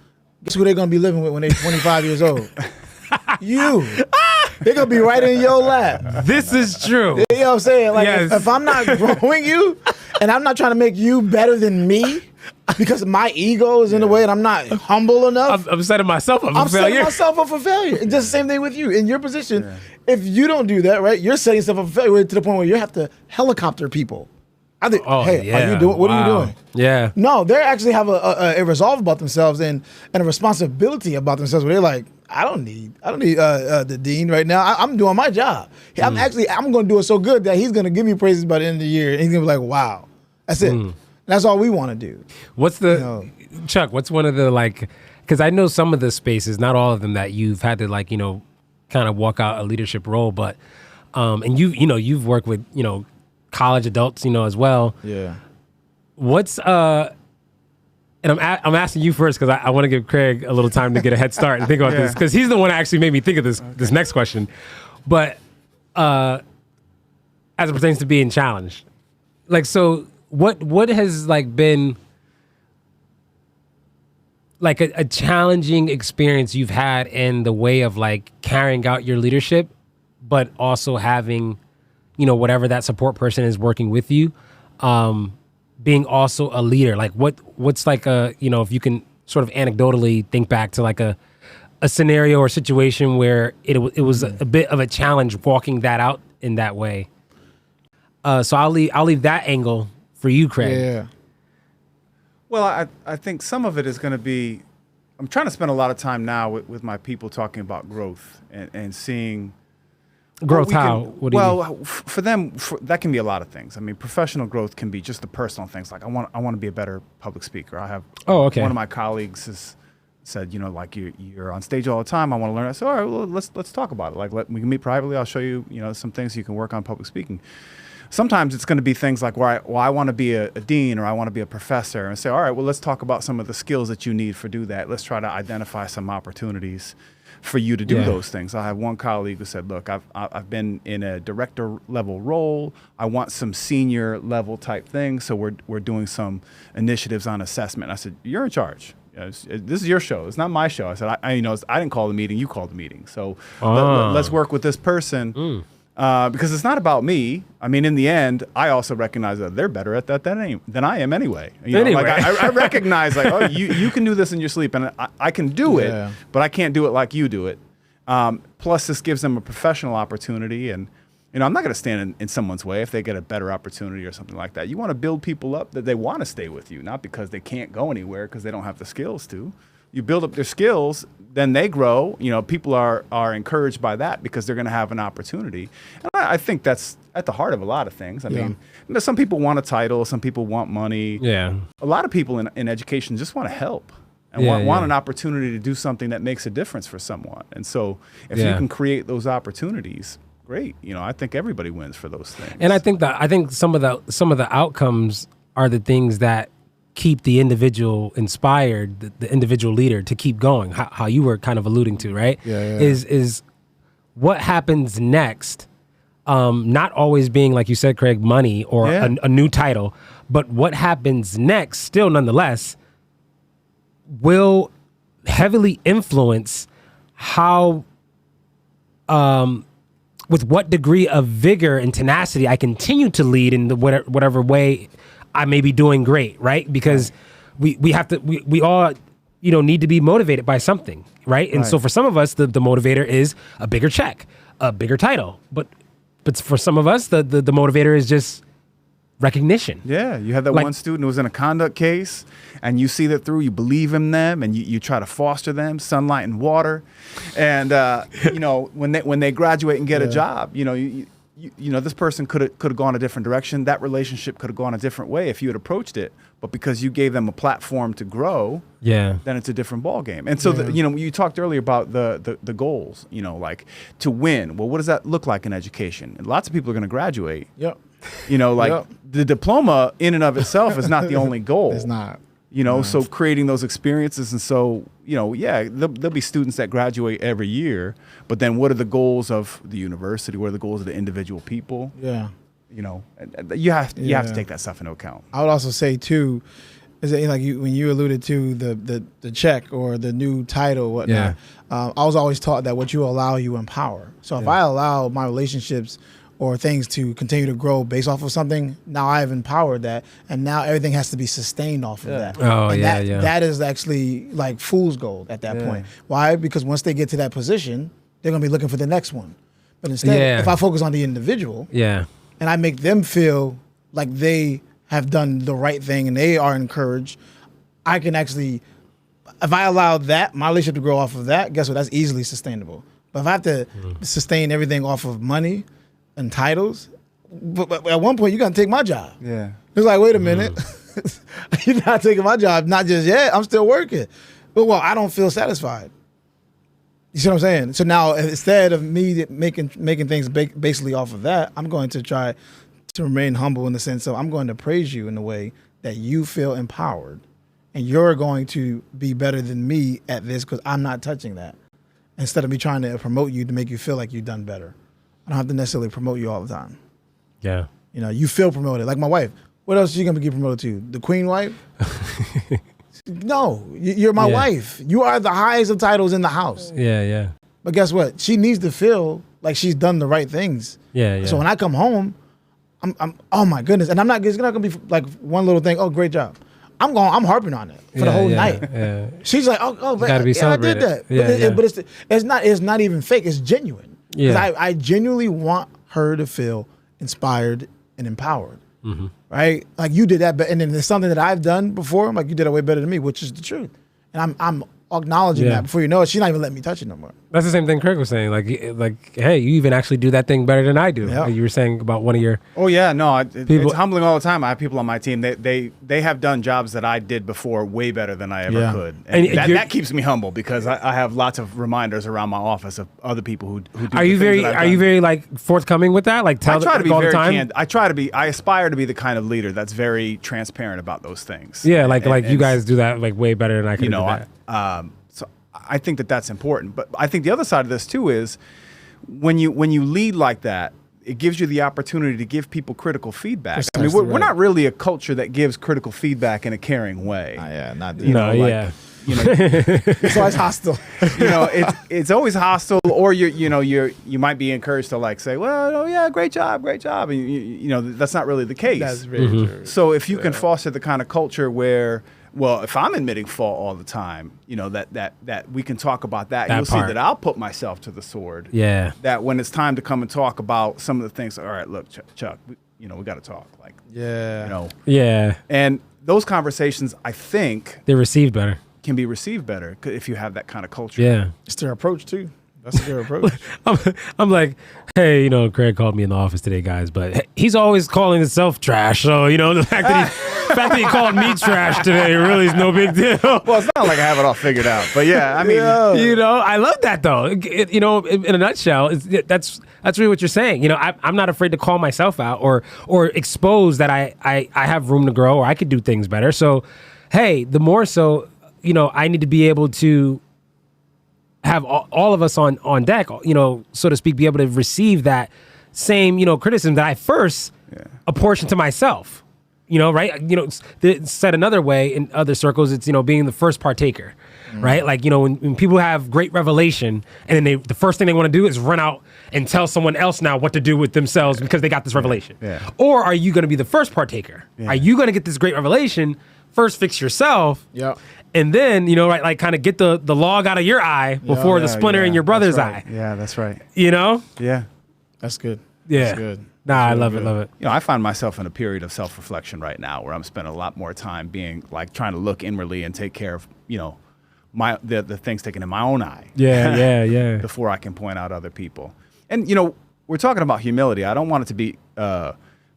Guess who they're going to be living with when they're 25 years old? You. They're going to be right in your lap. This is true. You know what I'm saying? Like, if I'm not growing you and I'm not trying to make you better than me because my ego is in the way and I'm not humble enough. I'm setting myself up for failure. I'm setting myself up for failure. It's just the same thing with you. In your position, if you don't do that, right, you're setting yourself up for failure to the point where you have to helicopter people. I think, are you doing? What are you doing? Yeah. No, they actually have a resolve about themselves and a responsibility about themselves where they're like, I don't need the dean right now. I'm doing my job. I'm going to do it so good that he's going to give me praises by the end of the year. And he's going to be like, wow, that's it. That's all we want to do. What's the Chuck? What's one of the because I know some of the spaces, not all of them, that you've had to kind of walk out a leadership role, but and you've worked with college adults as well. Yeah. What's and I'm asking you first because I want to give Craig a little time to get a head start and think about this, because he's the one that actually made me think of this next question. But as it pertains to being challenged. Like, so what has like been like a challenging experience you've had in the way of like carrying out your leadership, but also having, whatever that support person is working with you, being also a leader? Like what's like if you can sort of anecdotally think back to like a scenario or situation where it was a bit of a challenge walking that out in that way. So I'll leave that angle for you, Craig. Yeah. Well, I think some of it is going to be, I'm trying to spend a lot of time now with my people talking about growth and seeing growth. How? What do you mean? For them, that can be a lot of things. I mean, professional growth can be just the personal things. Like I want to be a better public speaker. I have one of my colleagues has said, like you're on stage all the time. I want to learn. I said, all right, well, let's talk about it. Like we can meet privately. I'll show you, some things you can work on public speaking. Sometimes it's going to be things like where I want to be a dean or I want to be a professor, and say, all right, well, let's talk about some of the skills that you need for do that. Let's try to identify some opportunities for you to do those things. I have one colleague who said, look, I've been in a director level role. I want some senior level type things. So we're doing some initiatives on assessment. I said, you're in charge. This is your show. It's not my show. I said, I didn't call the meeting. You called the meeting. So let's work with this person. Because it's not about me. I mean, in the end, I also recognize that they're better at that than I am anyway. Like I recognize like, oh, you can do this in your sleep, and I can do it, but I can't do it like you do it. Plus, this gives them a professional opportunity, and I'm not going to stand in someone's way if they get a better opportunity or something like that. You want to build people up that they want to stay with you, not because they can't go anywhere because they don't have the skills to. You build up their skills, then they grow. People are encouraged by that because they're going to have an opportunity. And I think that's at the heart of a lot of things. I mean, some people want a title, some people want money. Yeah. A lot of people in education just want to help and want an opportunity to do something that makes a difference for someone. And so if you can create those opportunities, great. I think everybody wins for those things. And I think some of the outcomes are the things that keep the individual inspired, the individual leader to keep going, how you were kind of alluding to, right? Is what happens next, not always being, like you said, Craig, money or a new title, but what happens next still nonetheless will heavily influence how, with what degree of vigor and tenacity I continue to lead in the whatever way I may be doing great, right? Because we all, need to be motivated by something, right? And so for some of us, the motivator is a bigger check, a bigger title. But for some of us, the motivator is just recognition. Yeah, you have that one student who was in a conduct case, and you see that through, you believe in them, and you try to foster them, sunlight and water. And, when they graduate and get a job, this person could have gone a different direction. That relationship could have gone a different way if you had approached it. But because you gave them a platform to grow, then it's a different ballgame. And so, you talked earlier about the goals, like to win. Well, what does that look like in education? And lots of people are going to graduate. Yep. The diploma in and of itself is not the only goal. It's not. So creating those experiences. And so, there'll be students that graduate every year, but then what are the goals of the university? What are the goals of the individual people? Yeah. You have to take that stuff into account. I would also say too, is that when you alluded to the check or the new title, whatnot, I was always taught that what you allow, you empower. So if I allow my relationships or things to continue to grow based off of something, now I've empowered that, and now everything has to be sustained off of that. Oh, and that is actually like fool's gold at that point. Why? Because once they get to that position, they're going to be looking for the next one. But instead, if I focus on the individual, and I make them feel like they have done the right thing and they are encouraged, I can actually, if I allow that, my relationship to grow off of that, guess what? That's easily sustainable. But if I have to sustain everything off of money and titles, but at one point you got to take my job. Yeah, it's like, wait a minute, you're not taking my job. Not just yet. I'm still working, but I don't feel satisfied. You see what I'm saying? So now instead of me making things basically off of that, I'm going to try to remain humble in the sense of I'm going to praise you in a way that you feel empowered, and you're going to be better than me at this because I'm not touching that. Instead of me trying to promote you to make you feel like you've done better. I don't have to necessarily promote you all the time. Yeah. You know, you feel promoted. Like my wife. What else is she gonna get promoted to? The queen wife? No, you're my wife. You are the highest of titles in the house. Yeah, yeah. But guess what? She needs to feel like she's done the right things. Yeah, yeah. So when I come home, I'm oh my goodness, and I'm not. It's not gonna be like one little thing. Oh, great job. I'm harping on it for the whole night. Yeah. She's like, oh, but gotta be I did that. Yeah, but it's not even fake. It's genuine. Yeah. I genuinely want her to feel inspired and empowered. Mm-hmm. Right? Like you did that, and then there's something that I've done before. I'm like, you did it way better than me, which is the truth. And I'm acknowledging that before you know it. She's not even letting me touch it no more. That's the same thing Craig was saying. Like, hey, you even actually do that thing better than I do. Yeah. Like you were saying about one of your. Oh yeah, no, People- it's humbling all the time. I have people on my team. They have done jobs that I did before way better than I ever could, and that keeps me humble because I have lots of reminders around my office of other people who do. Are you very like forthcoming with that? Like I try to be all very the time. I aspire to be the kind of leader that's very transparent about those things. Yeah, like you guys do that like way better than I can. You know, do that. so I think that's important. But I think the other side of this too is when you lead like that, it gives you the opportunity to give people critical feedback. I mean, we're not really a culture that gives critical feedback in a caring way. Yeah, not You know, it's always hostile. You know, it's always hostile, or you might be encouraged to like say, well, oh yeah, great job, and you know that's not really the case. That's very true. So if you can foster the kind of culture where, well, if I'm admitting fault all the time, you know, that we can talk about that you'll see that I'll put myself to the sword. Yeah. That when it's time to come and talk about some of the things, all right, look, Chuck, we got to talk. Like, you know. Yeah. And those conversations, I think, They're received better. can be received better if you have that kind of culture. Yeah. It's their approach too. That's their approach. I'm like, hey, you know, Craig called me in the office today, guys, but he's always calling himself trash. So, you know, the fact that he called me trash today really is no big deal. Well, it's not like I have it all figred out, but yeah, I mean, you know, I love that though. You know, in a nutshell, that's really what you're saying. You know, I'm not afraid to call myself out or expose that I have room to grow or I could do things better. So, hey, the more so, you know, I need to be able to have all of us on deck, you know, so to speak, be able to receive that same, you know, criticism that I first apportion to myself, you know, right? You know, said another way in other circles, it's, you know, being the first partaker, right? Like, you know, when people have great revelation and then the first thing they want to do is run out and tell someone else now what to do with themselves because they got this revelation. Yeah. Or are you going to be the first partaker? Yeah. Are you going to get this great revelation, first fix yourself? Yeah. And then, you know, right, like kind of get the log out of your eye before the splinter in your brother's eye. Yeah, that's right. You know? Yeah. That's good. Yeah. That's good. Nah, I love it. You know, I find myself in a period of self-reflection right now where I'm spending a lot more time being like trying to look inwardly and take care of, you know, the things taken in my own eye. Yeah. Before I can point out other people. And, you know, we're talking about humility. I don't want it to be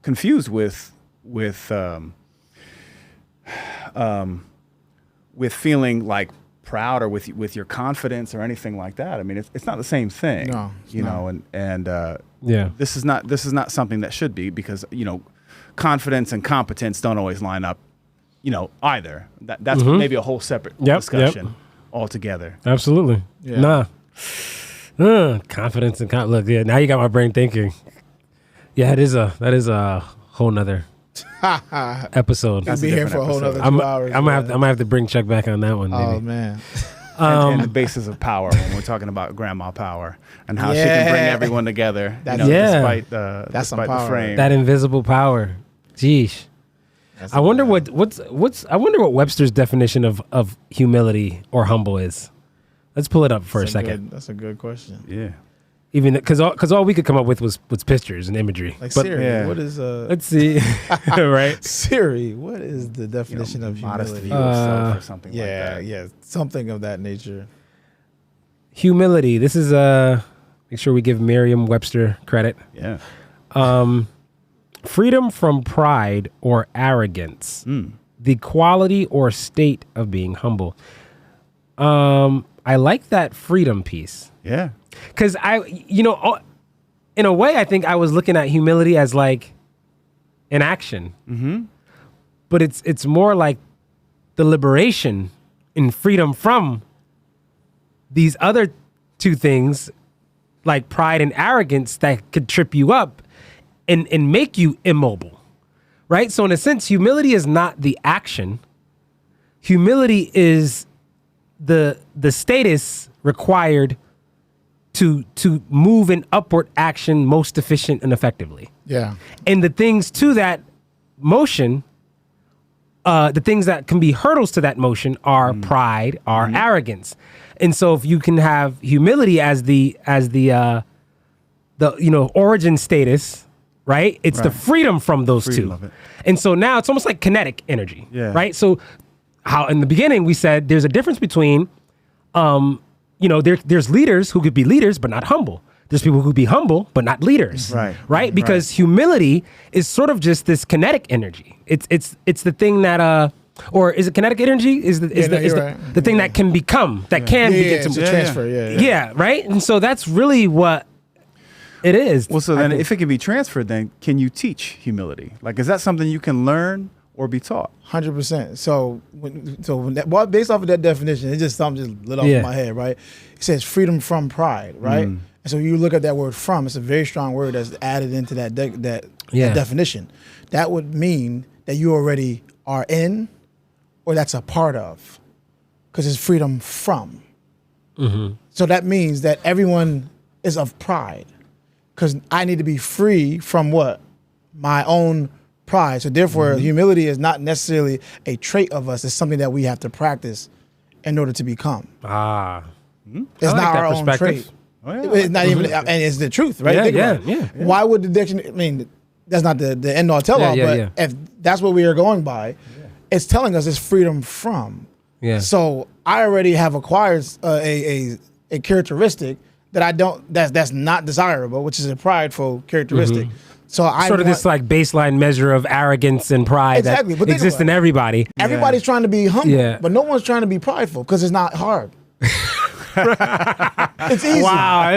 confused with feeling like proud or with your confidence or anything like that. I mean, it's not the same thing. No, you know, and yeah, this is not something that should be because, you know, confidence and competence don't always line up, you know, either. That's maybe a whole separate discussion altogether. Absolutely. Yeah. Confidence and look, yeah, now you got my brain thinking. Yeah, that is a whole nother episode. We'll be here for a whole nother 2 hours. I'm gonna have to bring Chuck back on that one. Oh maybe. man. And the basis of power when we're talking about grandma power and how she can bring everyone together, despite the frame. That invisible power. Jeesh. I wonder I wonder what Webster's definition of humility or humble is. Let's pull it up for a second. That's a good question. Yeah. Even because all we could come up with was pictures and imagery. Like Siri, what is let's see, right? Siri, what is the definition of modest humility? view of self or something like that? Yeah, something of that nature. Humility. This is make sure we give Merriam-Webster credit. Yeah. Freedom from pride or arrogance. The quality or state of being humble. I like that freedom piece. Yeah. Because in a way, I think I was looking at humility as like an action. Mm-hmm. But it's more like the liberation and freedom from these other two things, like pride and arrogance that could trip you up. and make you immobile, right? So in a sense, humility is not the action. Humility is the status required to move in upward action most efficient and effectively. Yeah. And the things to that motion, the things that can be hurdles to that motion are pride, are arrogance. And so if you can have humility as the origin status, right? It's the freedom from those two. And so now it's almost like kinetic energy, right? So how in the beginning we said there's a difference between there's leaders who could be leaders but not humble. There's people who could be humble but not leaders. Right? Because humility is sort of just this kinetic energy. It's the thing that or is it kinetic energy? Is the thing that can become, that can begin to transfer. Yeah, right? And so that's really what it is. Well, so then if it can be transferred, then can you teach humility? Like, is that something you can learn or be taught? 100%. So based off of that definition, it's just something just lit off in my head, right? It says freedom from pride, right? And so you look at that word "from," it's a very strong word that's added into that definition. That would mean that you already are in, or that's a part of, because it's freedom from. So that means that everyone is of pride, because I need to be free from what? My own pride. So therefore, humility is not necessarily a trait of us. It's something that we have to practice in order to become. It's not our own trait. It's not even, and it's the truth, right? Yeah. Why would the dictionary? I mean, that's not the end all tell all, but if that's what we are going by, it's telling us it's freedom from. So I already have acquired a characteristic that I don't. That's not desirable, which is a prideful characteristic. So I sort of this like baseline measure of arrarrogance and pride that exists in everybody. Everybody's trying to be humble, but no one's trying to be prideful because it's not hard. It's easy. Wow, I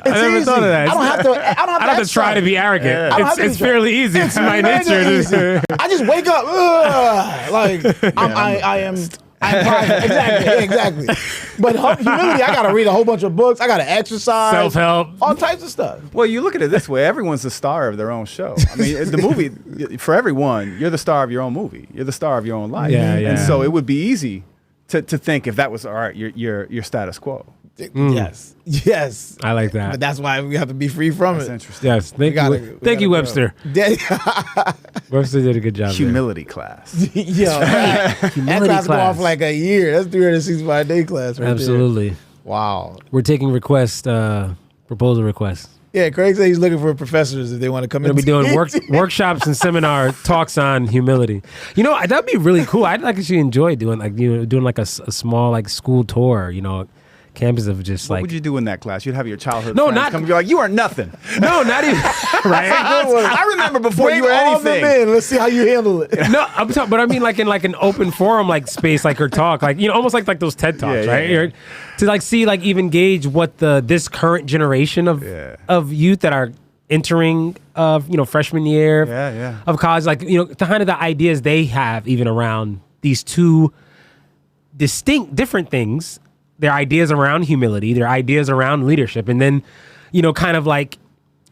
never thought of that. I don't have to try to be arrogant. It's fairly easy. It's my nature. I just wake up like I'm prideful. Exactly. But humility, I got to read a whole bunch of books. I got to exercise. Self-help. All types of stuff. Well, you look at it this way. Everyone's the star of their own show. I mean, the movie, for everyone, you're the star of your own movie. You're the star of your own life. And so it would be easy to think if that was, all right, your status quo. Yes. I like that. But that's why we have to be free from it. That's interesting. Yes. Thank you, Webster. Webster did a good job. Humility class. Humility that class go on for like a year. That's 365-day class right Absolutely. There. Wow. We're taking proposal requests. Yeah, Craig said he's looking for professors if they want to come in. We'll be doing workshops and seminar talks on humility. That'd be really cool. I'd actually enjoy doing like a small like school tour, campus of just what would you do in that class? You'd have your childhood friends come and be like, you are nothing. No, not even. Right? I remember before you were anything. Let's see how you handle it. No, I'm talking, but I mean like in like an open forum like space, like her talk, like almost like those TED Talks, right? Yeah. To like see like even gauge what this current generation of youth that are entering freshman year of college, like kind of the ideas they have even around these two distinct different things. Their ideas around humility, their ideas around leadership, and then, kind of like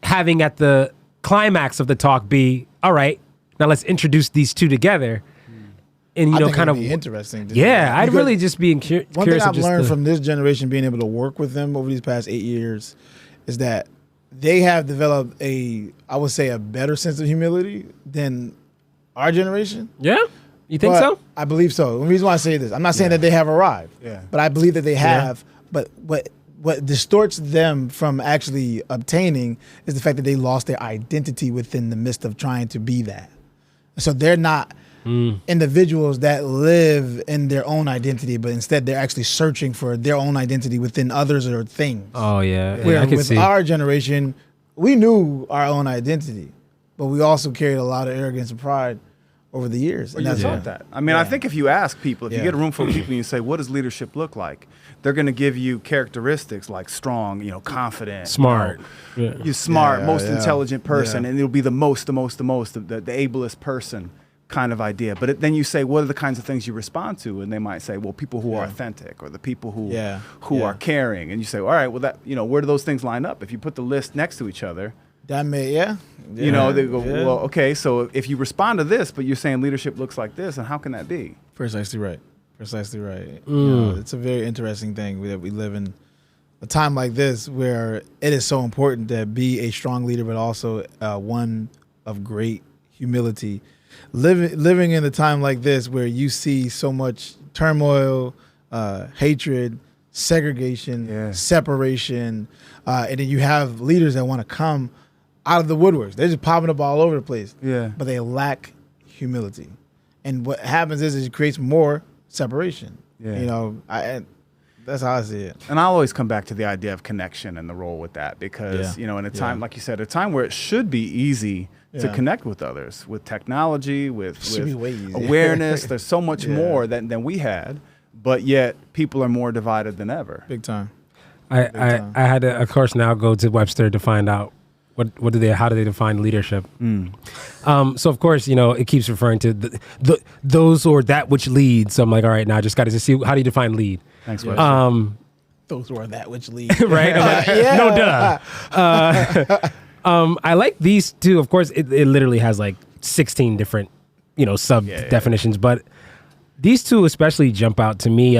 having at the climax of the talk be, all right, now let's introduce these two together, and I think kind of be interesting. I'd really just be curious. One thing I've learned from this generation, being able to work with them over these past 8 years, is that they have developed a better sense of humility than our generation. Yeah. You think so? I believe so. The reason why I say this, I'm not saying that they have arrived, but I believe that they have. But what distorts them from actually obtaining is the fact that they lost their identity within the midst of trying to be that. So they're not individuals that live in their own identity, but instead they're actually searching for their own identity within others or things. Oh, yeah. Where with our generation, we knew our own identity, but we also carried a lot of arrogance and pride over the years. And that's that. I mean, I think if you ask people, if you get a room full of people and you say, what does leadership look like? They're going to give you characteristics like strong, confident. Smart. You're smart, most intelligent person, and it'll be the ablest person kind of idea. But then you say, what are the kinds of things you respond to? And they might say, well, people who are authentic, or the people who are caring. And you say, all right, well, that where do those things line up? If you put the list next to each other, That may, yeah. You know, they go, Yeah. well, okay, so if you respond to this, but you're saying leadership looks like this, and how can that be? Precisely right. Precisely right. You know, it's a very interesting thing that we live in a time like this where it is so important to be a strong leader, but also one of great humility. Living in a time like this where you see so much turmoil, hatred, segregation, separation, and then you have leaders that want to come out of the woodworks. They're just popping up all over the place. Yeah. But they lack humility. And what happens is it creates more separation. Yeah. You know, that's how I see it. And I always come back to the idea of connection and the role with that because, you know, in a time, like you said, a time where it should be easy to connect with others, with technology, with awareness. There's so much more than we had, but yet people are more divided than ever. Big time. I had to, of course, now go to Webster to find out how do they define leadership. So of course, you know, it keeps referring to those or that which leads. So I'm like, all right, now I just got to see how do you define lead. Thanks, Webster. Those who are that which lead. Right? I'm like, no duh. I like these two. Of course, it literally has like 16 different, you know, sub definitions, but these two especially jump out to me.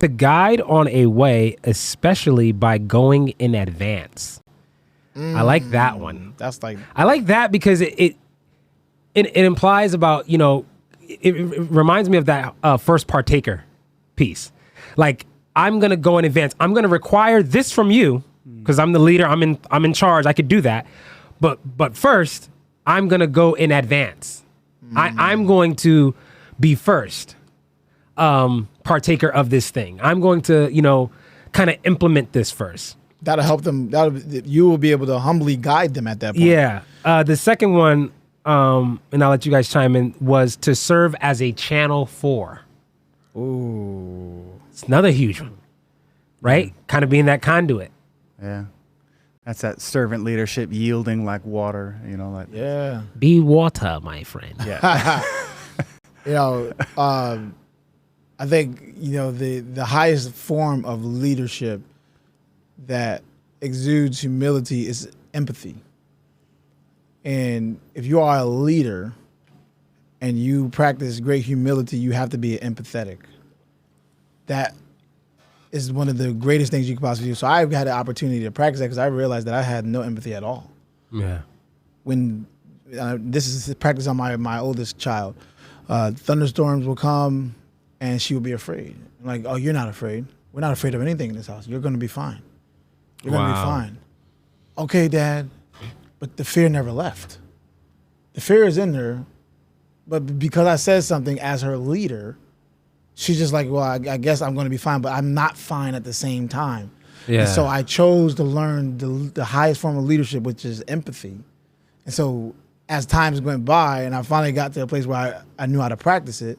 To guide on a way, especially by going in advance. I like that one. That's like I like that because it implies about, you know, it reminds me of that first partaker piece. Like, I'm gonna go in advance. I'm gonna require this from you because I'm the leader. I'm in charge. I could do that, but first I'm gonna go in advance. I'm going to be first partaker of this thing. I'm going to, you know, kind of implement this first. that'll help them. You will be able to humbly guide them at that point. Yeah. The second one, and I'll let you guys chime in, was to serve as a channel for. Ooh. It's another huge one, right? Kind of being that conduit. Yeah. That's that servant leadership, yielding like water, you know, like Be water, my friend. Yeah. You know, I think, you know, the highest form of leadership that exudes humility is empathy. And if you are a leader and you practice great humility, you have to be empathetic. That is one of the greatest things you could possibly do. So I've had the opportunity to practice that because I realized that I had no empathy at all. Yeah. When this is practice on my oldest child, thunderstorms will come and she will be afraid. I'm like, oh, you're not afraid. We're not afraid of anything in this house. You're going to be fine. You're going to be fine. Okay, Dad. But the fear never left. The fear is in there, but because I said something as her leader, she's just like, well, I guess I'm going to be fine, but I'm not fine at the same time. Yeah. And so I chose to learn the highest form of leadership, which is empathy. And so as times went by and I finally got to a place where I knew how to practice it,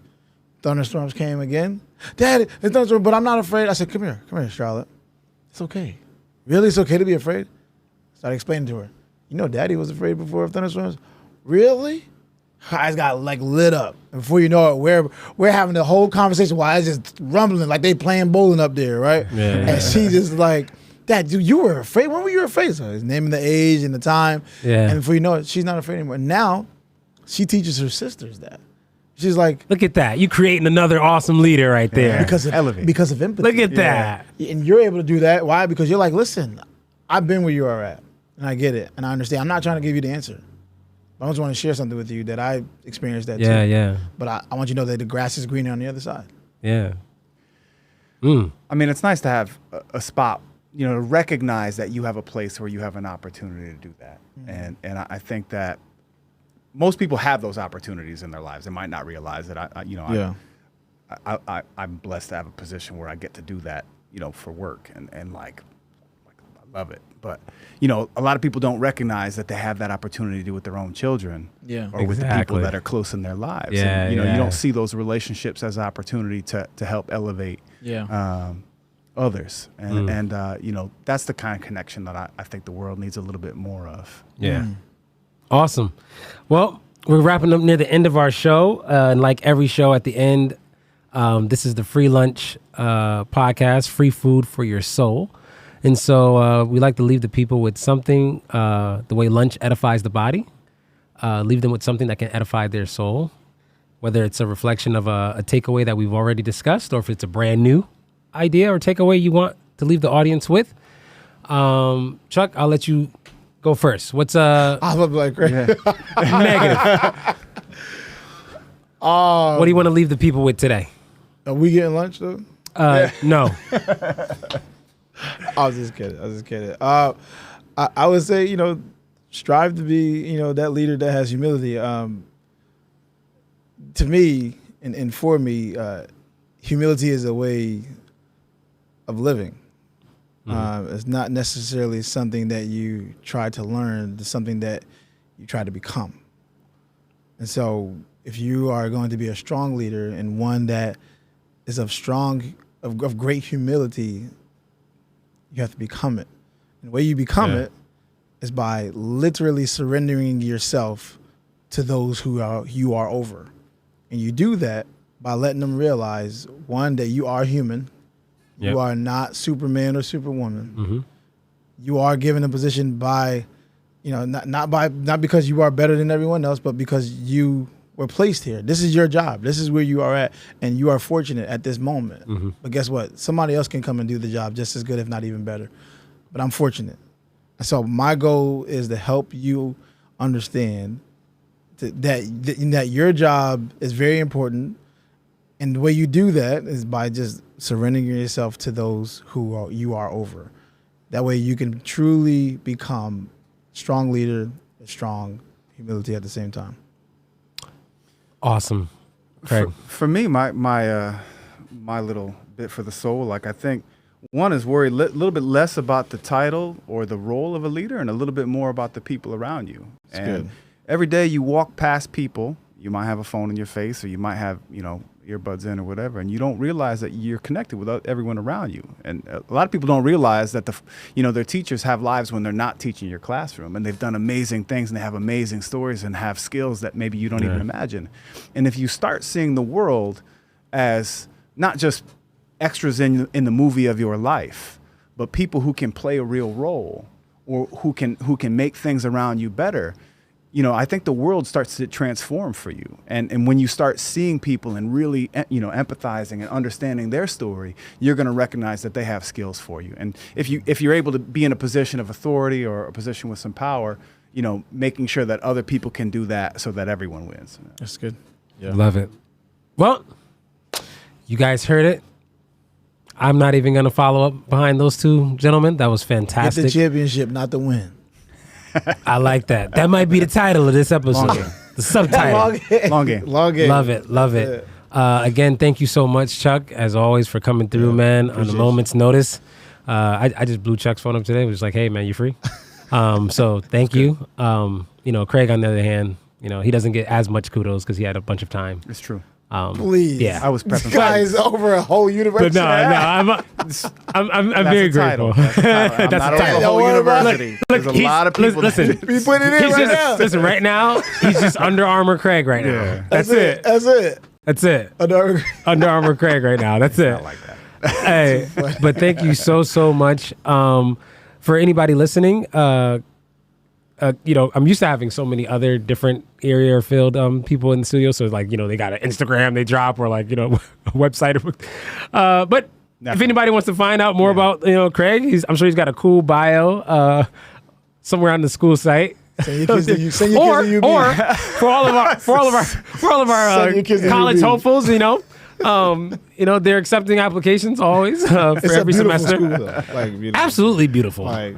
thunderstorms came again. Dad, it's thunderstorm, but I'm not afraid. I said, come here, Charlotte. It's okay. Really? It's okay to be afraid? Started explaining to her. You know, Daddy was afraid before of thunderstorms. Really? Her eyes got like lit up. And before you know it, we're having the whole conversation while I was just rumbling like they playing bowling up there, right? Yeah. And she just like, Dad, you were afraid? When were you afraid? So he's naming the age and the time. Yeah. And before you know it, she's not afraid anymore. Now, she teaches her sisters that. She's like, Look at that. You creating another awesome leader right there. because of empathy. Look at that. And you're able to do that. Why? Because you're like, listen, I've been where you are at. And I get it. And I understand. I'm not trying to give you the answer. But I just want to share something with you that I experienced that too. Yeah. But I want you to know that the grass is greener on the other side. Yeah. I mean, it's nice to have a spot, you know, to recognize that you have a place where you have an opportunity to do that. And I think that most people have those opportunities in their lives. They might not realize it. I'm blessed to have a position where I get to do that, you know, for work and like I love it. But, you know, a lot of people don't recognize that they have that opportunity to do with their own children or with the people that are close in their lives. Yeah, and, you know, you don't see those relationships as an opportunity to help elevate others. And you know, that's the kind of connection that I think the world needs a little bit more of. Yeah. Awesome. Well, we're wrapping up near the end of our show. And like every show at the end, this is the Free Lunch podcast, free food for your soul. And so we like to leave the people with something, the way lunch edifies the body, leave them with something that can edify their soul, whether it's a reflection of a takeaway that we've already discussed, or if it's a brand new idea or takeaway you want to leave the audience with. Chuck, I'll let you go first. What's I love like negative? What do you want to leave the people with today? Are we getting lunch though? No. I was just kidding. I would say, strive to be, that leader that has humility. To me and for me, humility is a way of living. It's not necessarily something that you try to learn. It's something that you try to become. And so if you are going to be a strong leader and one that is of great humility, you have to become it. And the way you become it is by literally surrendering yourself to those who you are over. And you do that by letting them realize, one, that you are human. Yep. You are not Superman or Superwoman. Mm-hmm. You are given a position by, not because you are better than everyone else, but because you were placed here. This is your job. This is where you are at, and you are fortunate at this moment. Mm-hmm. But guess what? Somebody else can come and do the job just as good, if not even better. But I'm fortunate. So my goal is to help you understand that your job is very important, and the way you do that is by just surrendering yourself to those who you are over. That way you can truly become a strong leader, a strong humility at the same time. Awesome. Craig. For me, my little bit for the soul, I think one is worried a little bit less about the title or the role of a leader and a little bit more about the people around you. That's good. Every day you walk past people, you might have a phone in your face or you might have, earbuds in or whatever, and you don't realize that you're connected with everyone around you. And a lot of people don't realize that their teachers have lives when they're not teaching your classroom, and they've done amazing things and they have amazing stories and have skills that maybe you don't even imagine. And if you start seeing the world as not just extras in the movie of your life, but people who can play a real role or who can make things around you better, I think the world starts to transform for you. And when you start seeing people and really, empathizing and understanding their story, you're going to recognize that they have skills for you. And if you're able to be in a position of authority or a position with some power, making sure that other people can do that so that everyone wins. That's good. Yeah. Love it. Well, you guys heard it. I'm not even going to follow up behind those two gentlemen. That was fantastic. Get the championship, not the win. I like that. That might be the title of this episode. The subtitle. Long game. Love it. Again, thank you so much, Chuck, as always, for coming through, man, on a moment's notice. I just blew Chuck's phone up today. It was like, hey, man, you free? So thank you. Craig, on the other hand, he doesn't get as much kudos because he had a bunch of time. It's true. Please. Yeah. I was prepping. Guys over a whole university. But I'm very grateful. That's the title. The whole university. There's a lot of people. Listen, we put it in right now. Listen, right now, he's just Under Armour Craig right now. Yeah. That's it. That's it. Under Armour Craig right now. That's it. I like that. Hey, but thank you so much. For anybody listening, I'm used to having so many other different area or field people in the studio. So they got an Instagram they drop or a website. But if anybody wants to find out more about Craig, I'm sure he's got a cool bio somewhere on the school site. Send your kids to UB. Or for all of our college hopefuls, they're accepting applications always for every semester. School, beautiful. Absolutely beautiful. I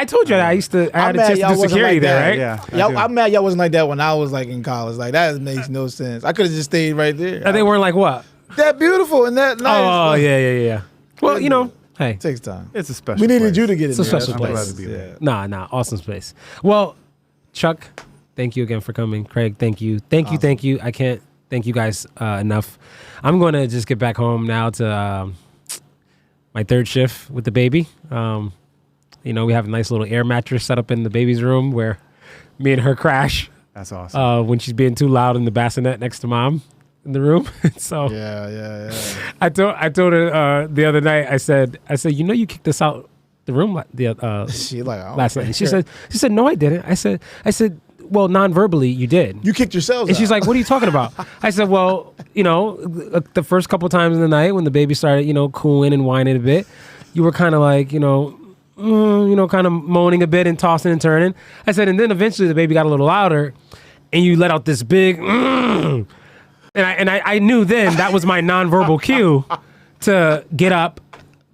told you that I had a chance to do security there, right? Yeah, I'm mad y'all wasn't like that when I was in college. That makes no sense. I could have just stayed right there. And they weren't like what? That beautiful and that nice. Oh, yeah. Well, hey. It takes time. It's a special We needed place. you to get in there. It's a there. special place. Nah, awesome space. Well, Chuck, thank you again for coming. Craig, thank you. Thank you. I can't thank you guys enough. I'm going to just get back home now to my third shift with the baby. We have a nice little air mattress set up in the baby's room where me and her crash. That's awesome. When she's being too loud in the bassinet next to mom in the room. So yeah. I told her the other night, I said, you kicked us out the room She like, oh, last night. And she said, no, I didn't. I said, well, non-verbally, you did. you kicked yourselves And she's out. like, what are you talking about? I said, well, the first couple times in the night when the baby started, cooing and whining a bit, you were kind of like, kind of moaning a bit and tossing and turning. I said, and then eventually the baby got a little louder and you let out this big, and I knew then that was my nonverbal cue to get up,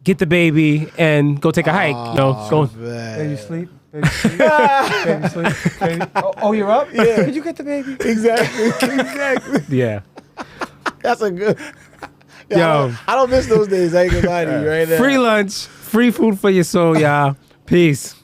get the baby, and go take a hike. Go. Baby sleep. Baby sleep. Baby sleep. Baby. Oh, you're up? Yeah. Did you get the baby? Exactly. Yeah. That's a good. Yo. I don't miss those days. I ain't gonna lie to you right now. Free lunch, free food for your soul, y'all. Peace.